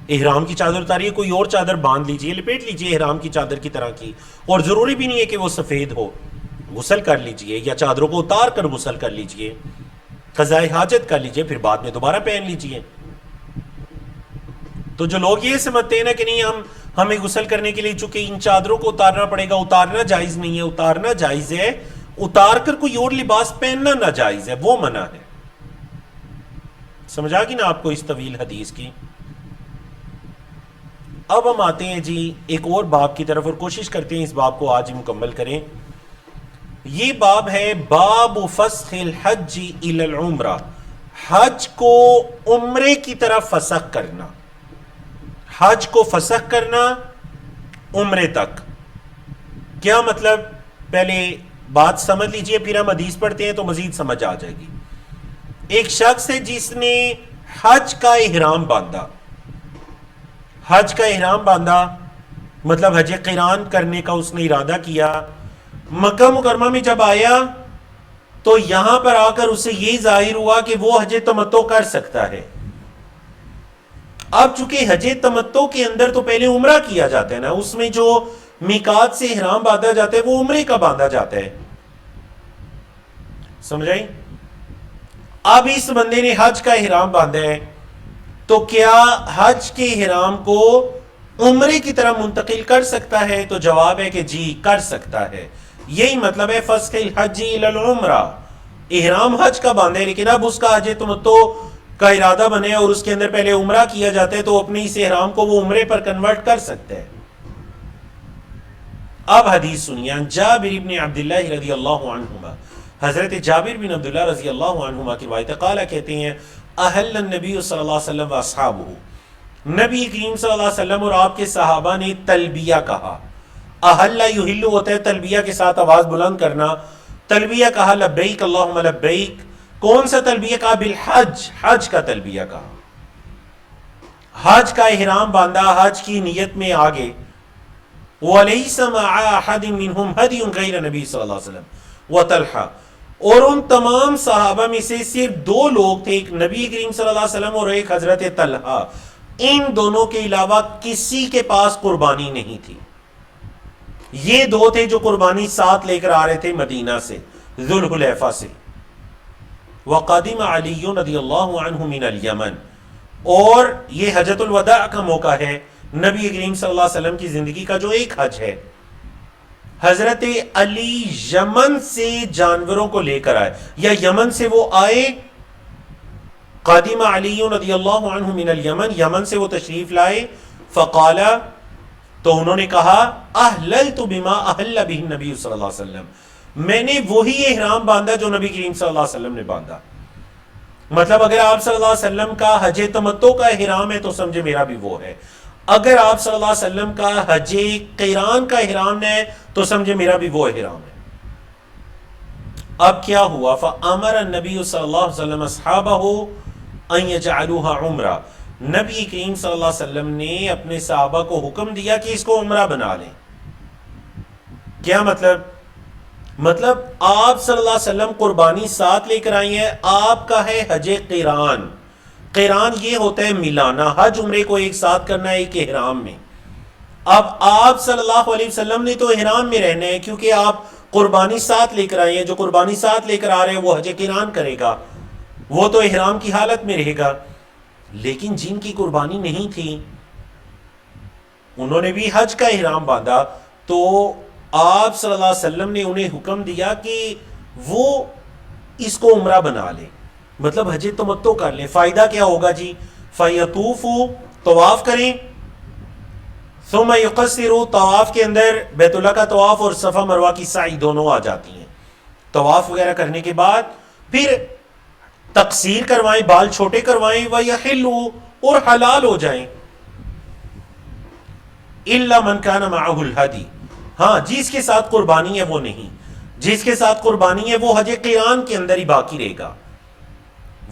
احرام کی چادر اتاریے, کوئی اور چادر باندھ لیجئے, لپیٹ لیجئے احرام کی چادر کی طرح کی, اور ضروری بھی نہیں ہے کہ وہ سفید ہو. غسل کر لیجئے یا چادروں کو اتار کر غسل کر لیجئے, قضائے حاجت کر لیجئے, پھر بعد میں دوبارہ پہن لیجئے. تو جو لوگ یہ سمجھتے ہیں نا کہ نہیں ہمیں غسل کرنے کے لیے چونکہ ان چادروں کو اتارنا پڑے گا, اتارنا جائز نہیں ہے. اتارنا جائز ہے, اتار کر کوئی اور لباس پہننا ناجائز ہے, وہ منع ہے. سمجھا کہ نا آپ کو اس طویل حدیث کی. اب ہم آتے ہیں جی ایک اور باب کی طرف, اور کوشش کرتے ہیں اس باب کو آج ہی مکمل کریں. یہ باب ہے باب فسخ الحج الی العمرہ, حج کو عمرے کی طرف فسخ کرنا. حج کو فسخ کرنا عمرے تک. کیا مطلب؟ پہلے بات سمجھ لیجئے, پھر ہم حدیث پڑھتے ہیں تو مزید سمجھ آ جائے گی. ایک شخص ہے جس نے حج کا احرام باندھا. حج کا احرام باندھا مطلب حج قران کرنے کا اس نے ارادہ کیا. مکہ مکرمہ میں جب آیا تو یہاں پر آ کر اسے یہ ظاہر ہوا کہ وہ حج تمتع کر سکتا ہے. اب چونکہ حج تمتع کے اندر تو پہلے عمرہ کیا جاتا ہے نا, اس میں جو میقات سے احرام باندھا جاتا ہے وہ عمرے کا باندھا جاتا ہے. سمجھائی؟ اب اس بندے نے حج کا احرام باندھا ہے تو کیا حج کے احرام کو عمرے کی طرح منتقل کر سکتا ہے؟ تو جواب ہے کہ جی کر سکتا ہے. یہی مطلب ہے فسخ الحج الی العمرہ. احرام حج کا باندھا ہے لیکن اب اس کا حج تمتع کا ارادہ بنے اور اس کے اندر پہلے عمرہ کیا جاتا ہے تو اپنے اس احرام کو وہ عمرے پر کنورٹ کر سکتے ہیں. اب حدیث سنیے. جابر بن عبداللہ رضی اللہ عنہما, حضرت جابر بن عبداللہ رضی اللہ عنہما کی روایت قال کہتے ہیں احل النبی صلی اللہ علیہ وسلم واصحابہ, نبی کریم صلی اللہ علیہ وسلم اور آپ کے صحابہ نے تلبیہ کہا. احل یحل ہوتا ہے تلبیہ کے ساتھ آواز بلند کرنا. تلبیہ کہا لبیک اللہم لبیک. کون سا تلبیہ کہا؟ بالحج, حج کا تلبیہ کہا. حج کا احرام باندھا, حج کی نیت میں آگے. وَلَيْسَ مَعَ أَحَدٍ مِّنْهُمْ هَدْيٌ غَيْرَ نبی صلی اللہ علیہ وسلم وَطَلْحَةَ, اور ان تمام صحابہ میں سے صرف 2 لوگ تھے, ایک نبی کریم صلی اللہ علیہ وسلم اور ایک حضرت طلحہ. ان دونوں کے علاوہ کسی کے پاس قربانی نہیں تھی. یہ 2 تھے جو قربانی ساتھ لے کر آ رہے تھے مدینہ سے, ذوالحلیفہ سے. وقدم علی رضی اللہ عنہ من الیمن, اور یہ حجۃ الوداع کا موقع ہے, نبی کریم صلی اللہ علیہ وسلم کی زندگی کا جو ایک حج ہے. حضرت علی یمن سے جانوروں کو لے کر آئے, یا یمن سے وہ آئے. قدم علی رضی اللہ عنہ من الیمن, یمن سے وہ تشریف لائے. فقال, تو انہوں نے کہا احللت بما احل به النبی صلی اللہ علیہ وسلم, میں نے وہی احرام باندھا جو نبی کریم صلی اللہ علیہ وسلم نے باندھا. مطلب اگر آپ صلی اللہ علیہ وسلم کا حج تمتع کا احرام ہے تو سمجھے میرا بھی وہ ہے. اگر آپ صلی اللہ علیہ وسلم کا حج قران کا احرام ہے تو سمجھے میرا بھی وہ احرام ہے. اب کیا ہوا؟ فامر النبی صلی اللہ علیہ وسلم اصحابہ ان یجعلوها عمرہ, نبی کریم صلی اللہ علیہ وسلم نے اپنے صحابہ کو حکم دیا کہ اس کو عمرہ بنا لیں. کیا مطلب؟ مطلب آپ صلی اللہ علیہ وسلم قربانی ساتھ لے کر آئی ہیں, آپ کا ہے حج قران. قران یہ ہوتا ہے ملانا, حج عمرے کو ایک ساتھ کرنا ایک احرام میں. اب آپ صلی اللہ علیہ وسلم نے تو احرام میں رہنا ہے کیونکہ آپ قربانی ساتھ لے کر آئے ہیں. جو قربانی ساتھ لے کر آ رہے ہیں وہ حج قران کرے گا, وہ تو احرام کی حالت میں رہے گا. لیکن جن کی قربانی نہیں تھی انہوں نے بھی حج کا احرام باندھا, تو آپ صلی اللہ علیہ وسلم نے انہیں حکم دیا کہ وہ اس کو عمرہ بنا لیں, مطلب حج تمتع کر لیں. فائدہ کیا ہوگا جی؟ فَيَطُوفُوا, طواف کریں, ثم یقصر، طواف کے اندر بیت اللہ کا طواف اور صفا مروہ کی سعی دونوں آ جاتی ہیں. طواف وغیرہ کرنے کے بعد پھر تقصیر کروائیں، بال چھوٹے کروائیں، وَيَحِلُّ، اور حلال ہو جائیں. إِلَّا مَنْ كَانَ مَعَهُ الْهَدِي، ہاں جس کے ساتھ قربانی ہے وہ نہیں. جس کے ساتھ قربانی ہے وہ حج قران کے اندر ہی باقی رہے گا،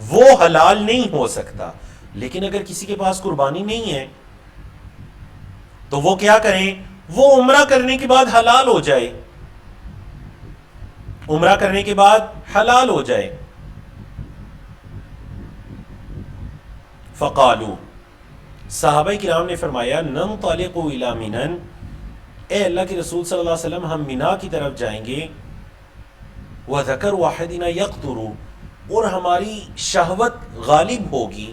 وہ حلال نہیں ہو سکتا. لیکن اگر کسی کے پاس قربانی نہیں ہے تو وہ کیا کریں؟ وہ عمرہ کرنے کے بعد حلال ہو جائے، عمرہ کرنے کے بعد حلال ہو جائے. فقالو، صحابہ کرام نے فرمایا، ننطلق الی منى، اے اللہ کے رسول صلی اللہ علیہ وسلم ہم مینا کی طرف جائیں گے. وذکر واحدنا یقطر، اور ہماری شہوت غالب ہوگی.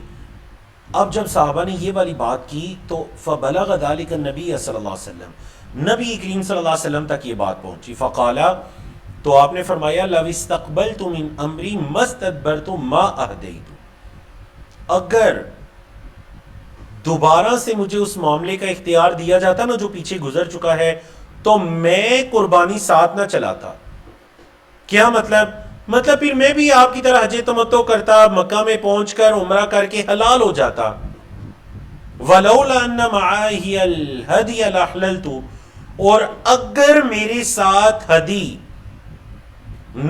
اب جب صحابہ نے یہ والی بات کی تو فبلغ ذلك النبی صلی اللہ علیہ وسلم، نبی کریم صلی اللہ علیہ وسلم تک یہ بات پہنچی. فقالا، تو آپ نے فرمایا، لو استقبلت من امری ما استدبرت ما اهدیت، اگر دوبارہ سے مجھے اس معاملے کا اختیار دیا جاتا نا جو پیچھے گزر چکا ہے، تو میں قربانی ساتھ نہ چلاتا. کیا مطلب پھر میں بھی آپ کی طرح حج تمتع کرتا، مکہ میں پہنچ کر عمرہ کر کے حلال ہو جاتا. وَلَوْلَا أَنَّ مَعَاهِ الْهَدِيَ لَأَحْلَلْتُ، اور اگر میرے ساتھ ہدی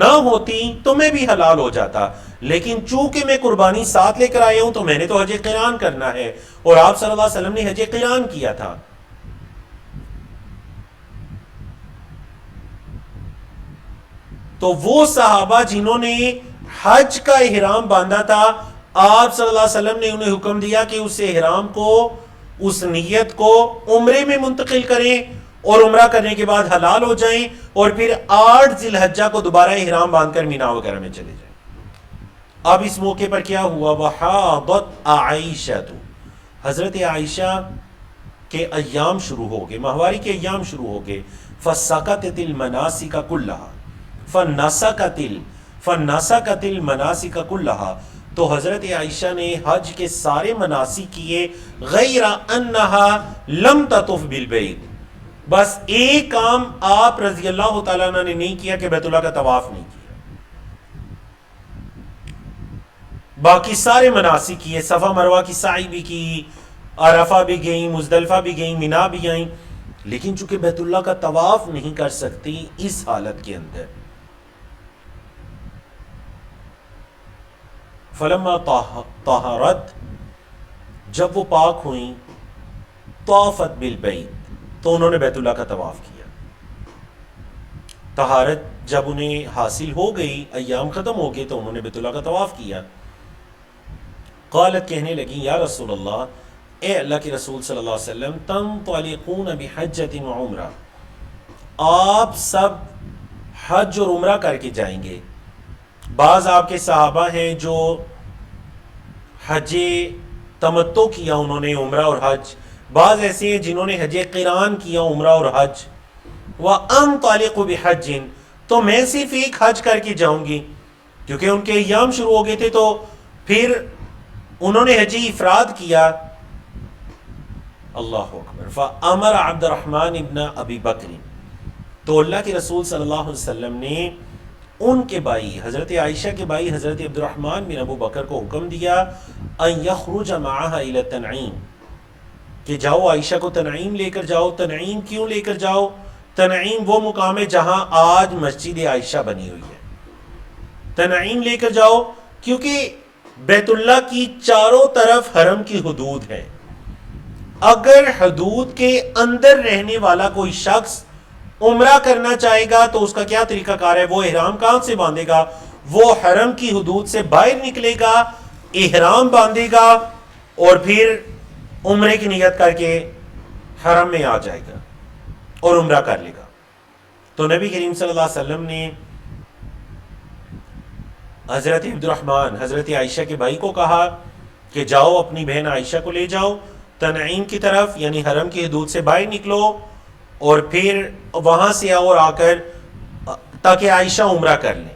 نہ ہوتی تو میں بھی حلال ہو جاتا. لیکن چونکہ میں قربانی ساتھ لے کر آیا ہوں تو میں نے تو حج قران کرنا ہے، اور آپ صلی اللہ علیہ وسلم نے حج قران کیا تھا. تو وہ صحابہ جنہوں نے حج کا احرام باندھا تھا، آپ صلی اللہ علیہ وسلم نے انہیں حکم دیا کہ اس احرام کو، اس نیت کو عمرے میں منتقل کریں اور عمرہ کرنے کے بعد حلال ہو جائیں، اور پھر 8 ذی الحجہ کو دوبارہ احرام باندھ کر مینا وغیرہ میں چلے جائیں. اب اس موقع پر کیا ہوا؟ وحاضت عائشہ، حضرت عائشہ کے ایام شروع ہو گئے، ماہواری کے ایام شروع ہو گئے. فسقطت المناسک کلھا، فنسکت المناسک کلھا، تو حضرت عائشہ نے حج کے سارے مناسک کیے، غیر انہا لم تطف بالبیت، بس ایک کام آپ رضی اللہ تعالیٰ عنہ نے نہیں کیا کہ بیت اللہ کا طواف نہیں کیا. باقی سارے مناسک کیے، صفا مروہ کی سعی بھی کی، عرفہ بھی گئیں، مزدلفہ بھی گئیں، مینا بھی گئیں، لیکن چونکہ بیت اللہ کا طواف نہیں کر سکتی اس حالت کے اندر. فلما طہرت، جب وہ پاک ہوئیں، طافت بالبیت، تو انہوں نے بیت اللہ کا طواف کیا. طہارت جب انہیں حاصل ہو گئی، ایام ختم ہو گئے، تو انہوں نے بیت اللہ کا طواف کیا. قالت، کہنے لگی، یا رسول اللہ، اے اللہ کے رسول صلی اللہ علیہ وسلم، تنطلقون بحجۃ وعمرہ، آپ سب حج اور عمرہ کر کے جائیں گے. بعض آپ کے صحابہ ہیں جو حج تمتع کیا، انہوں نے عمرہ اور حج. بعض ایسے ہیں جنہوں نے حج قران کیا، عمرہ اور حج. وَأَنطَلِقُ بِحَجٍ، تو میں صرف ایک حج کر کے جاؤں گی، کیونکہ ان کے ایام شروع ہو گئے تھے. تو پھر انہوں نے حج افراد کیا. اللہ اکبر. فَأَمَرَ عبد الرحمن ابن ابی بکر، تو اللہ کے رسول صلی اللہ علیہ وسلم نے ان کے بھائی، حضرت عائشہ کے بھائی حضرت عبد الرحمن بن ابو بکر کو حکم دیا، ان یخرج معها الى تنعیم، کہ جاؤ عائشہ کو تنعیم لے کر جاؤ. تنعیم کیوں لے کر جاؤ؟ تنعیم وہ مقام ہے جہاں آج مسجد عائشہ بنی ہوئی ہے. تنعیم لے کر جاؤ کیونکہ بیت اللہ کی چاروں طرف حرم کی حدود ہے. اگر حدود کے اندر رہنے والا کوئی شخص عمرہ کرنا چاہے گا تو اس کا کیا طریقہ کار ہے؟ وہ احرام کہاں سے باندھے گا؟ وہ حرم کی حدود سے باہر نکلے گا، احرام باندھے گا، اور پھر عمرے کی نیت کر کے حرم میں آ جائے گا اور عمرہ کر لے گا. تو نبی کریم صلی اللہ علیہ وسلم نے حضرت عبد الرحمن، حضرت عائشہ کے بھائی کو کہا کہ جاؤ اپنی بہن عائشہ کو لے جاؤ تنعیم کی طرف، یعنی حرم کی حدود سے باہر نکلو، اور پھر وہاں سے آؤ اور آ کر تاکہ عائشہ عمرہ کر لیں.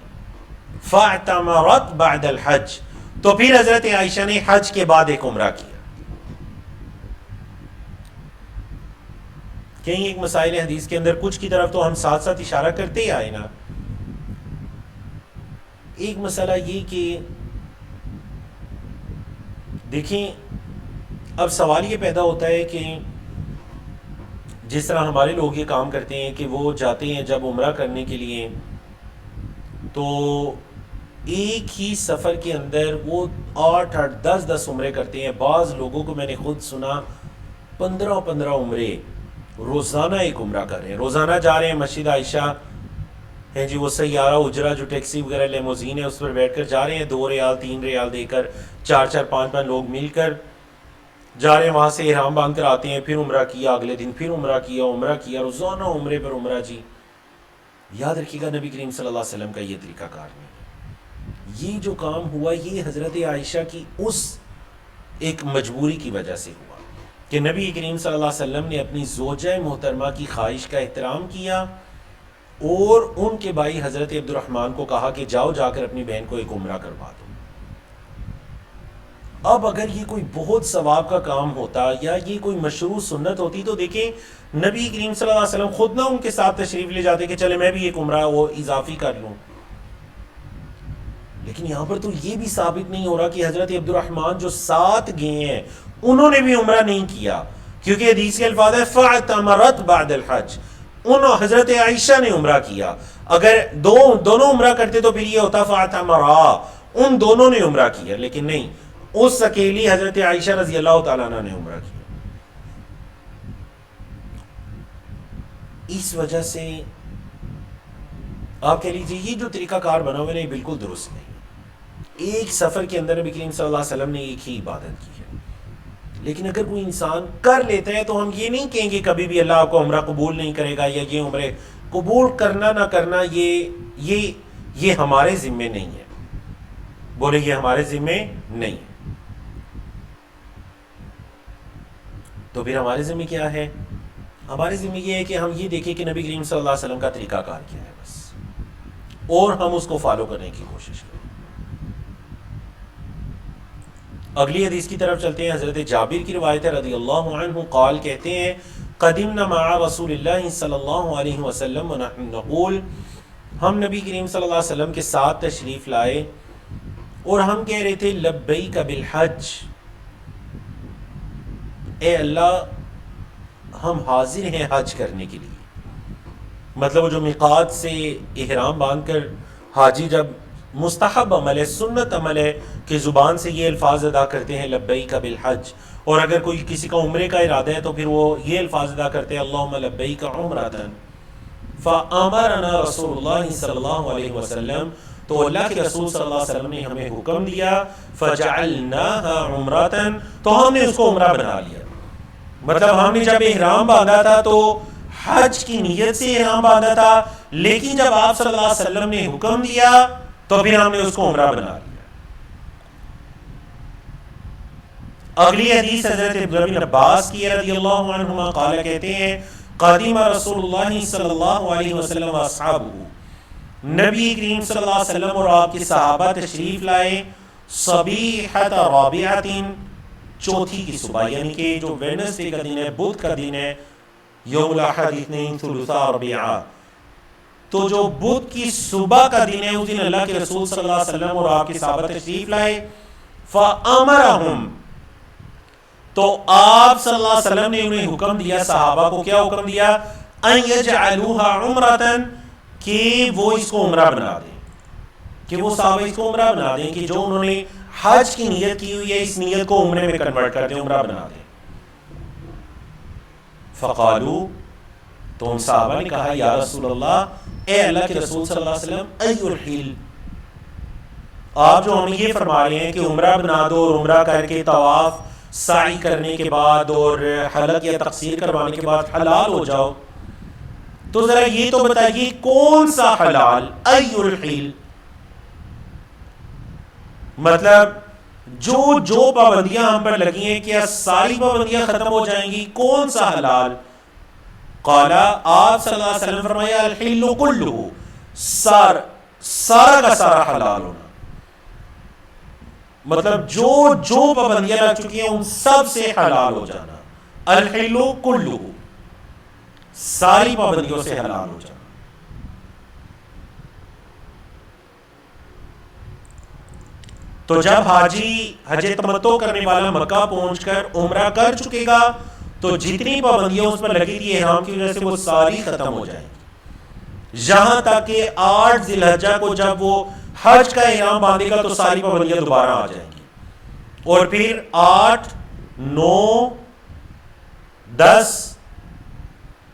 فاعتمرت بعد الحج، تو پھر حضرت عائشہ نے حج کے بعد ایک عمرہ کیا. کہیں ایک مسائل حدیث کے اندر کچھ کی طرف تو ہم ساتھ ساتھ اشارہ کرتے ہی آئے نا. ایک مسئلہ یہ کہ دیکھیں اب سوال یہ پیدا ہوتا ہے کہ جس طرح ہمارے لوگ یہ کام کرتے ہیں کہ وہ جاتے ہیں جب عمرہ کرنے کے لیے تو ایک ہی سفر کے اندر وہ 8 10 عمرے کرتے ہیں. بعض لوگوں کو میں نے خود سنا 15 عمرے روزانہ ایک عمرہ کر رہے ہیں, روزانہ جا رہے ہیں مسجد عائشہ ہیں جی, وہ سیارہ اجرا جو ٹیکسی وغیرہ لیموزین ہے اس پر بیٹھ کر جا رہے ہیں, 2 ریال 3 ریال دے کر 4 5 لوگ مل کر جا رہے ہیں, وہاں سے احرام باندھ کر آتے ہیں, پھر عمرہ کیا, اگلے دن پھر عمرہ کیا, روزانہ عمرے پر عمرہ. جی یاد رکھیے گا نبی کریم صلی اللہ علیہ وسلم کا یہ طریقہ کار نہیں. یہ جو کام ہوا یہ حضرت عائشہ کی اس ایک مجبوری کی وجہ سے ہوا کہ نبی کریم صلی اللہ علیہ وسلم نے اپنی زوجہ محترمہ کی خواہش کا احترام کیا اور ان کے بھائی حضرت عبد الرحمن کو کہا کہ جاؤ جا کر اپنی بہن کو ایک عمرہ کروا دو. اب اگر یہ کوئی بہت ثواب کا کام ہوتا یا یہ کوئی مشروع سنت ہوتی تو دیکھیں نبی کریم صلی اللہ علیہ وسلم خود نہ ان کے ساتھ تشریف لے جاتے کہ چلے میں بھی ایک عمرہ وہ اضافی کر لوں. لیکن یہاں پر تو یہ بھی ثابت نہیں ہو رہا کہ حضرت عبد الرحمن جو ساتھ گئے ہیں انہوں نے بھی عمرہ نہیں کیا, کیونکہ حدیث کے الفاظ ہے فَاعْتَمَرَتْ بَعْدَ الْحَجِّ, حضرت عائشہ نے عمرہ کیا. اگر دونوں عمرہ کرتے تو پھر یہ ہوتا فَاعْتَمَرَا, ان دونوں نے عمرہ کیا, لیکن نہیں, اس اکیلی حضرت عائشہ رضی اللہ تعالیٰ عنہ نے عمرہ کیا. اس وجہ سے آپ کہہ لیجیے یہ جو طریقہ کار بنا ہوا ہے یہ بالکل درست نہیں. ایک سفر کے اندر نبی کریم صلی اللہ علیہ وسلم نے ایک ہی عبادت کی ہے. لیکن اگر کوئی انسان کر لیتا ہے تو ہم یہ نہیں کہیں گے کبھی بھی اللہ آپ کو عمرہ قبول نہیں کرے گا, یا یہ عمرے قبول کرنا نہ کرنا یہ ہمارے ذمے نہیں ہے. بولے یہ ہمارے ذمے نہیں ہے. تو پھر ہمارے ذمہ کیا ہے؟ ہمارے ذمہ یہ ہے کہ ہم یہ دیکھیں کہ نبی کریم صلی اللہ علیہ وسلم کا طریقہ کار کیا ہے بس, اور ہم اس کو فالو کرنے کی کوشش کریں. اگلی حدیث کی طرف چلتے ہیں. حضرت جابر کی روایت ہے رضی اللہ عنہ قال, کہتے ہیں قدمنا مع رسول اللہ صلی اللہ علیہ وسلم ونحن نقول, ہم نبی کریم صلی اللہ علیہ وسلم کے ساتھ تشریف لائے اور ہم کہہ رہے تھے لبیک بالحج, اے اللہ ہم حاضر ہیں حج کرنے کے لیے. مطلب وہ جو میقات سے احرام باندھ کر حاجی جب مستحب عمل ہے, سنت عمل ہے کہ زبان سے یہ الفاظ ادا کرتے ہیں لبیک بالحج, اور اگر کوئی کسی کا عمرے کا ارادہ ہے تو پھر وہ یہ الفاظ ادا کرتے ہیں اللہم لبیک عمرۃ. فامرنا رسول اللہ صلی اللہ علیہ وسلم, تو اللہ کے رسول صلی اللہ علیہ وسلم نے ہمیں حکم دیا فجعلناها عمرۃ, تو ہم نے اس کو عمرہ بنا لیا. مطلب ہم نے جب احرام باندھا تھا تو حج کی نیت سے احرام باندھا تھا, لیکن جب آپ صلی اللہ علیہ وسلم نے حکم دیا تو پھر ہم نے اس کو عمرہ بنا لیا. اگلی حدیث حضرت ابن عباس کی رضی اللہ عنہما قال, کہتے ہیں قدیم رسول اللہ صلی اللہ علیہ وسلم واصحابہ, نبی کریم صلی اللہ علیہ وسلم اور آپ کے صحابہ تشریف لائے صبیحۃ رابعۃ, چوتھی کی صبح, یعنی کہ جو ویڈنسڈے کا دن ہے, بدھ کا دن ہے, یوم الاحد اثنین ثلاثاء ربیعہ, تو جو بدھ کی صبح کا دن ہے اس دن اللہ کے رسول صلی اللہ علیہ وسلم اور آپ کے صحابہ تشریف لائے. فامرہم, تو آپ صلی اللہ علیہ وسلم نے انہیں حکم دیا, صحابہ کو کیا حکم دیا, ان یجعلوها عمرۃ, کہ وہ اس کو عمرہ بنا دیں, کہ وہ صحابہ اس کو عمرہ بنا دیں, کہ جو انہوں نے حج کی نیت کی ہوئی ہے اس نیت کو عمرے میں کنورٹ کر دیں, عمرہ بنا دیں. فقالو, تو ان صحابہ نے کہا یا رسول اللہ, اے اللہ کے رسول صلی اللہ علیہ وسلم, ای الحل, آپ جو ہمیں یہ فرما رہے ہیں کہ عمرہ بنا دو اور عمرہ کر کے طواف سعی کرنے کے بعد اور حلق یا تقصیر کروانے کے بعد حلال ہو جاؤ, تو ذرا یہ تو بتائیے کون سا حلال, ای الحل, مطلب جو پابندیاں ہم پر لگی ہیں کیا ساری پابندیاں ختم ہو جائیں گی, کون سا حلال؟ قالا, آپ صلی اللہ علیہ وسلم فرمایا الحل کلہ, سارا کا سارا حلال ہونا, مطلب جو پابندیاں لگ چکی ہیں ان سب سے حلال ہو جانا, الحل کلہ. ساری پابندیوں سے حلال ہو جانا. تو جب حاجی حج تمتع کرنے والا مکہ پہنچ کر عمرہ کر چکے گا تو جتنی پابندیاں اس پر لگی تھی احرام کی وجہ سے وہ ساری ختم ہو جائیں گی. یہاں تک کہ 8 ذی الحجہ کو جب وہ حج کا احرام باندھے گا تو ساری پابندیاں دوبارہ آ جائیں گی. اور پھر 8 9 10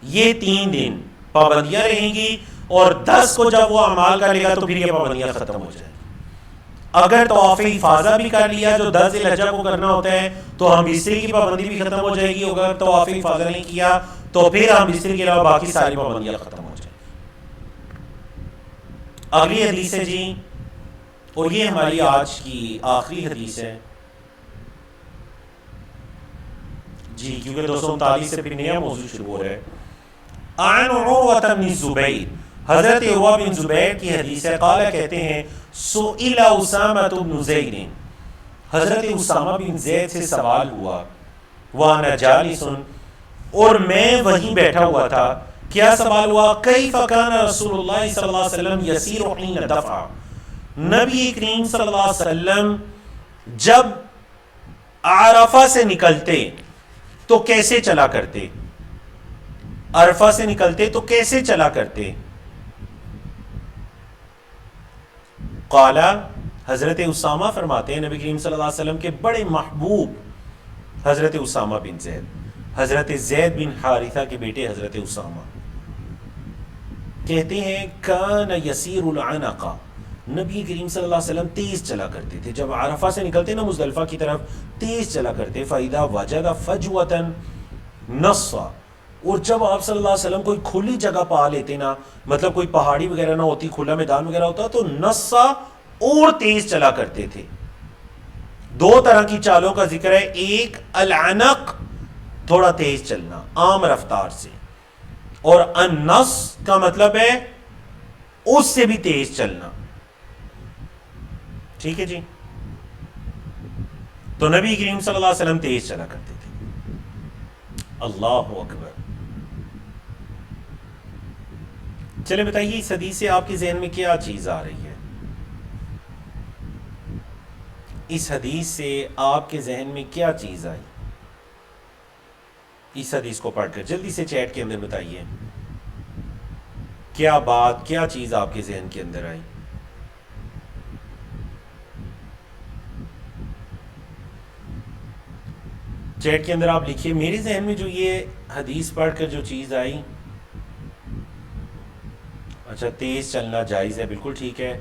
یہ 3 دن پابندیاں رہیں گی اور 10 کو جب وہ اعمال کرے گا تو پھر یہ پابندیاں ختم ہو جائیں گی. اگر طواف افاضہ بھی کر لیا جو 10 ذی الحجہ کو کرنا ہوتا ہے تو ہم بستری کی پابندی بھی ختم ہو جائے گی. اگر طواف افاضہ نہیں کیا تو پھر ہم بستری کے علاوہ باقی ساری پابندیاں ختم ہو جائیں گی. اگلی حدیث ہے جی، اور یہ ہماری آج کی آخری حدیث ہے جی، کیونکہ 239 سے پھر نیا موضوع شروع ہو رہا ہے. عن عروہ بن الزبیر، حضرت عروہ بن زبیر کی حدیث ہے. قال کہتے ہیں سئل اسامہ بن زید، حضرت اسامہ بن زید سے سوال ہوا. وانا جالس، اور میں وہیں بیٹھا ہوا تھا. کیا سوال ہوا؟ کیف کان رسول اللہ صلی اللہ علیہ وسلم یسیر حین دفع، نبی کریم صلی اللہ علیہ وسلم جب عرفہ سے نکلتے تو کیسے چلا کرتے؟ عرفہ سے نکلتے تو کیسے چلا کرتے؟ قال، حضرت اسامہ فرماتے ہیں نبی کریم صلی اللہ علیہ وسلم کے بڑے محبوب حضرت اسامہ بن زید، حضرت زید بن حارثہ کے بیٹے حضرت اسامہ کہتے ہیں کان یسیر العنق، نبی کریم صلی اللہ علیہ وسلم تیز چلا کرتے تھے. جب عرفہ سے نکلتے نا مزدلفہ کی طرف تیز چلا کرتے. فَإِذَا وَجَدَ فَجْوَةً نَصَّ، اور جب آپ صلی اللہ علیہ وسلم کوئی کھلی جگہ پا لیتے نا، مطلب کوئی پہاڑی وغیرہ نہ ہوتی، کھلا میدان وغیرہ ہوتا تو نصّا اور تیز چلا کرتے تھے. 2 طرح کی چالوں کا ذکر ہے. ایک العنق، تھوڑا تیز چلنا عام رفتار سے، اور النص کا مطلب ہے اس سے بھی تیز چلنا. ٹھیک ہے جی. تو نبی کریم صلی اللہ علیہ وسلم تیز چلا کرتے تھے. اللہ اکبر. چلے بتائیے اس حدیث سے آپ کے ذہن میں کیا چیز آ رہی ہے؟ اس حدیث سے آپ کے ذہن میں کیا چیز آئی؟ اس حدیث کو پڑھ کر جلدی سے چیٹ کے اندر بتائیے کیا بات، کیا چیز آپ کے ذہن کے اندر آئی؟ چیٹ کے اندر آپ لکھیے. میرے ذہن میں جو یہ حدیث پڑھ کر جو چیز آئی، اچھا تیز چلنا جائز ہے، بالکل ٹھیک ہے.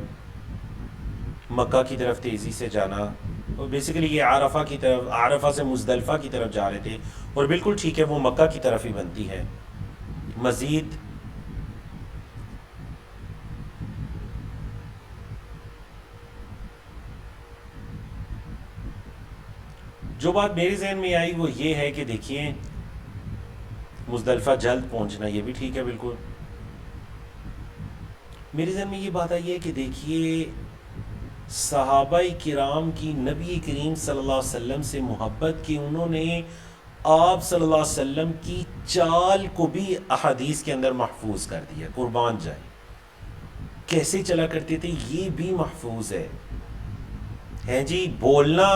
مکہ کی طرف تیزی سے جانا، اور بیسیکلی یہ عرفہ کی طرف، عرفہ سے مزدلفہ کی طرف جا رہے تھے، اور بالکل ٹھیک ہے وہ مکہ کی طرف ہی بنتی ہے. مزید جو بات میرے ذہن میں آئی وہ یہ ہے کہ دیکھیے مزدلفہ جلد پہنچنا، یہ بھی ٹھیک ہے بالکل. میرے ذہن میں یہ بات آئی ہے کہ دیکھیے صحابہ کرام کی نبی کریم صلی اللہ علیہ وسلم سے محبت کی، انہوں نے آپ صلی اللہ علیہ وسلم کی چال کو بھی احادیث کے اندر محفوظ کر دیا. قربان جائیں، کیسے چلا کرتے تھے یہ بھی محفوظ ہے جی. بولنا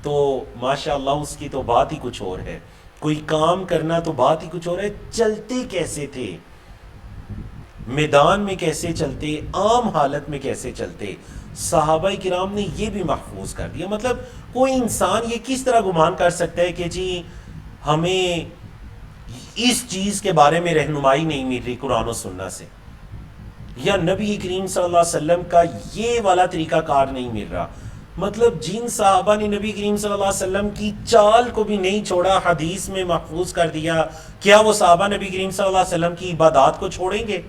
تو ماشاء اللہ اس کی تو بات ہی کچھ اور ہے، کوئی کام کرنا تو بات ہی کچھ اور ہے. چلتے کیسے تھے، میدان میں کیسے چلتے، عام حالت میں کیسے چلتے، صحابہ کرام نے یہ بھی محفوظ کر دیا. مطلب کوئی انسان یہ کس طرح گمان کر سکتا ہے کہ جی ہمیں اس چیز کے بارے میں رہنمائی نہیں مل رہی قرآن و سنت سے، یا نبی کریم صلی اللہ علیہ وسلم کا یہ والا طریقہ کار نہیں مل رہا. مطلب جن صحابہ نے نبی کریم صلی اللہ علیہ وسلم کی چال کو بھی نہیں چھوڑا، حدیث میں محفوظ کر دیا، کیا وہ صحابہ نبی کریم صلی اللہ علیہ وسلم کی عبادات کو چھوڑیں گے؟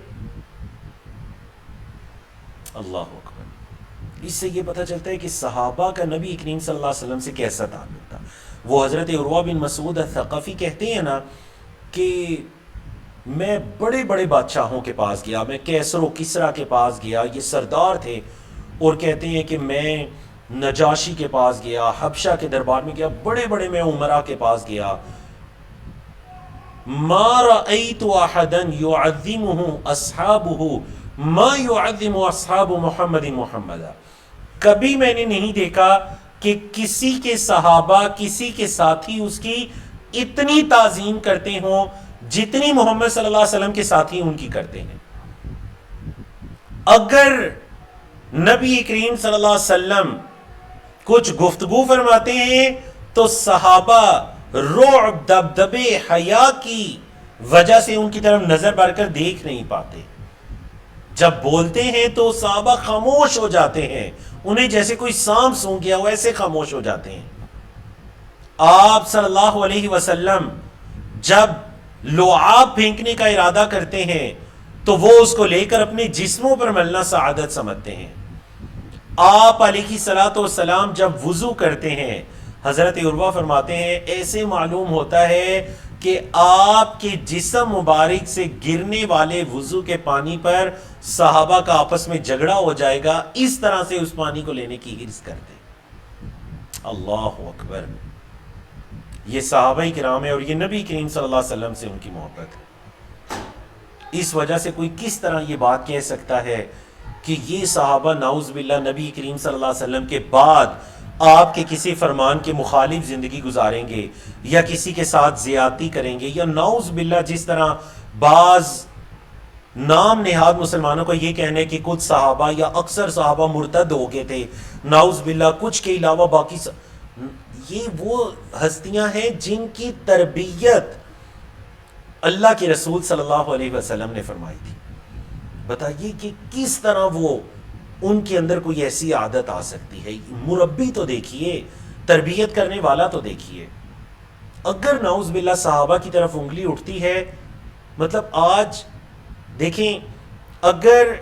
اللہ اکبر. اس سے یہ پتہ چلتا ہے کہ صحابہ کا نبی کریم صلی اللہ علیہ وسلم سے کیسا تعلق تھا. وہ حضرت عروہ بن مسعود الثقفی کہتے ہیں نا کہ میں بڑے بڑے بادشاہوں کے پاس گیا، میں کیسر و کسریٰ کے پاس گیا، یہ سردار تھے، اور کہتے ہیں کہ میں نجاشی کے پاس گیا، حبشہ کے دربار میں گیا، بڑے بڑے میں عمرا کے پاس گیا. ما رأيت أحدا يعظمه أصحابه ما يعظم أصحاب محمد محمدا. کبھی میں نے نہیں دیکھا کہ کسی کے صحابہ کسی کے ساتھی اس کی اتنی تعظیم کرتے ہوں جتنی محمد صلی اللہ علیہ وسلم کے ساتھی ان کی کرتے ہیں. اگر نبی کریم صلی اللہ علیہ وسلم کچھ گفتگو فرماتے ہیں تو صحابہ رعب دبدبے حیا کی وجہ سے ان کی طرف نظر بڑھ کر دیکھ نہیں پاتے. جب بولتے ہیں تو صحابہ خاموش ہو جاتے ہیں, انہیں جیسے کوئی سانپ سونگ گیا ہو ایسے خاموش ہو جاتے ہیں. آپ صلی اللہ علیہ وسلم جب لعاب پھینکنے کا ارادہ کرتے ہیں تو وہ اس کو لے کر اپنے جسموں پر ملنا سعادت سمجھتے ہیں. آپ علیہ الصلوۃ والسلام جب وضو کرتے ہیں, حضرت عروہ فرماتے ہیں ایسے معلوم ہوتا ہے کہ آپ کے جسم مبارک سے گرنے والے وضو کے پانی پر صحابہ کا آپس میں جھگڑا ہو جائے گا, اس طرح سے اس پانی کو لینے کی حرص کرتے. اللہ اکبر. یہ صحابہ کرام ہے اور یہ نبی کریم صلی اللہ علیہ وسلم سے ان کی محبت ہے. اس وجہ سے کوئی کس طرح یہ بات کہہ سکتا ہے کہ یہ صحابہ نعوذ باللہ نبی کریم صلی اللہ علیہ وسلم کے بعد آپ کے کسی فرمان کے مخالف زندگی گزاریں گے یا کسی کے ساتھ زیادتی کریں گے, یا نعوذ باللہ جس طرح بعض نام نہاد مسلمانوں کا یہ کہنا ہے کہ کچھ صحابہ یا اکثر صحابہ مرتد ہو گئے تھے, نعوذ باللہ کچھ کے علاوہ باقی یہ وہ ہستیاں ہیں جن کی تربیت اللہ کے رسول صلی اللہ علیہ وسلم نے فرمائی تھی. بتائیے کہ کس طرح وہ ان کے اندر کوئی ایسی عادت آ سکتی ہے. مربی تو دیکھیے, تربیت کرنے والا تو دیکھیے. اگر نعوذ باللہ صحابہ کی طرف انگلی اٹھتی ہے, مطلب آج دیکھیں اگر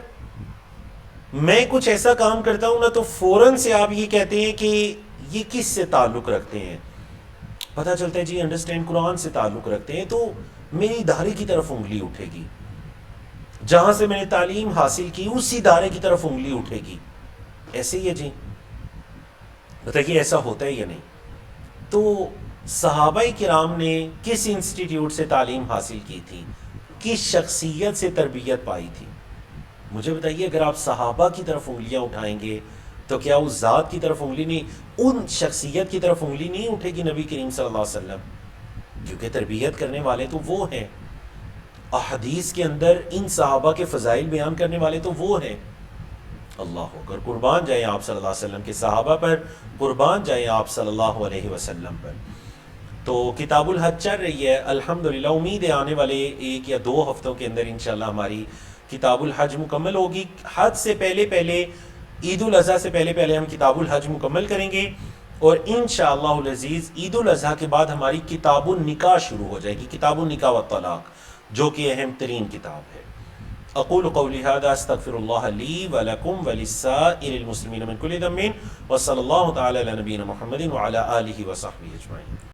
میں کچھ ایسا کام کرتا ہوں نا تو فوراً سے آپ یہ کہتے ہیں کہ یہ کس سے تعلق رکھتے ہیں, پتہ چلتا ہے جی انڈرسٹینڈ قرآن سے تعلق رکھتے ہیں, تو میری ادارے کی طرف انگلی اٹھے گی, جہاں سے میں نے تعلیم حاصل کی اسی ادارے کی طرف انگلی اٹھے گی. ایسے ہی ہے جی, بتائیے ایسا ہوتا ہے یا نہیں. تو صحابہ کرام نے کس انسٹیٹیوٹ سے تعلیم حاصل کی تھی, کس شخصیت سے تربیت پائی تھی؟ مجھے بتائیے اگر آپ صحابہ کی طرف انگلیاں اٹھائیں گے تو کیا اس ذات کی طرف انگلی نہیں, ان شخصیت کی طرف انگلی نہیں اٹھے گی نبی کریم صلی اللہ علیہ وسلم؟ کیونکہ تربیت کرنے والے تو وہ ہیں, احادیث کے اندر ان صحابہ کے فضائل بیان کرنے والے تو وہ ہیں. اللہ اکبر. قربان جائیں آپ صلی اللہ علیہ وسلم کے صحابہ پر, قربان جائیں آپ صلی اللہ علیہ وسلم پر. تو کتاب الحج چل رہی ہے الحمدللہ. امید ہے آنے والے 1 یا 2 ہفتوں کے اندر انشاءاللہ ہماری کتاب الحج مکمل ہوگی. حج سے پہلے عید الاضحیٰ سے پہلے ہم کتاب الحج مکمل کریں گے, اور انشاءاللہ العزیز عید الاضحیٰ کے بعد ہماری کتاب النکاح شروع ہو جائے گی, کتاب النکاح والطلاق, جو کہ اہم ترین کتاب ہے. اقول قولی ھذا استغفر اللہ لی ولکم وللسائر المسلمین من کل ذنب وصلی اللہ تعالی علی نبینا محمد وعلی آلہ وصحبہ اجمعین.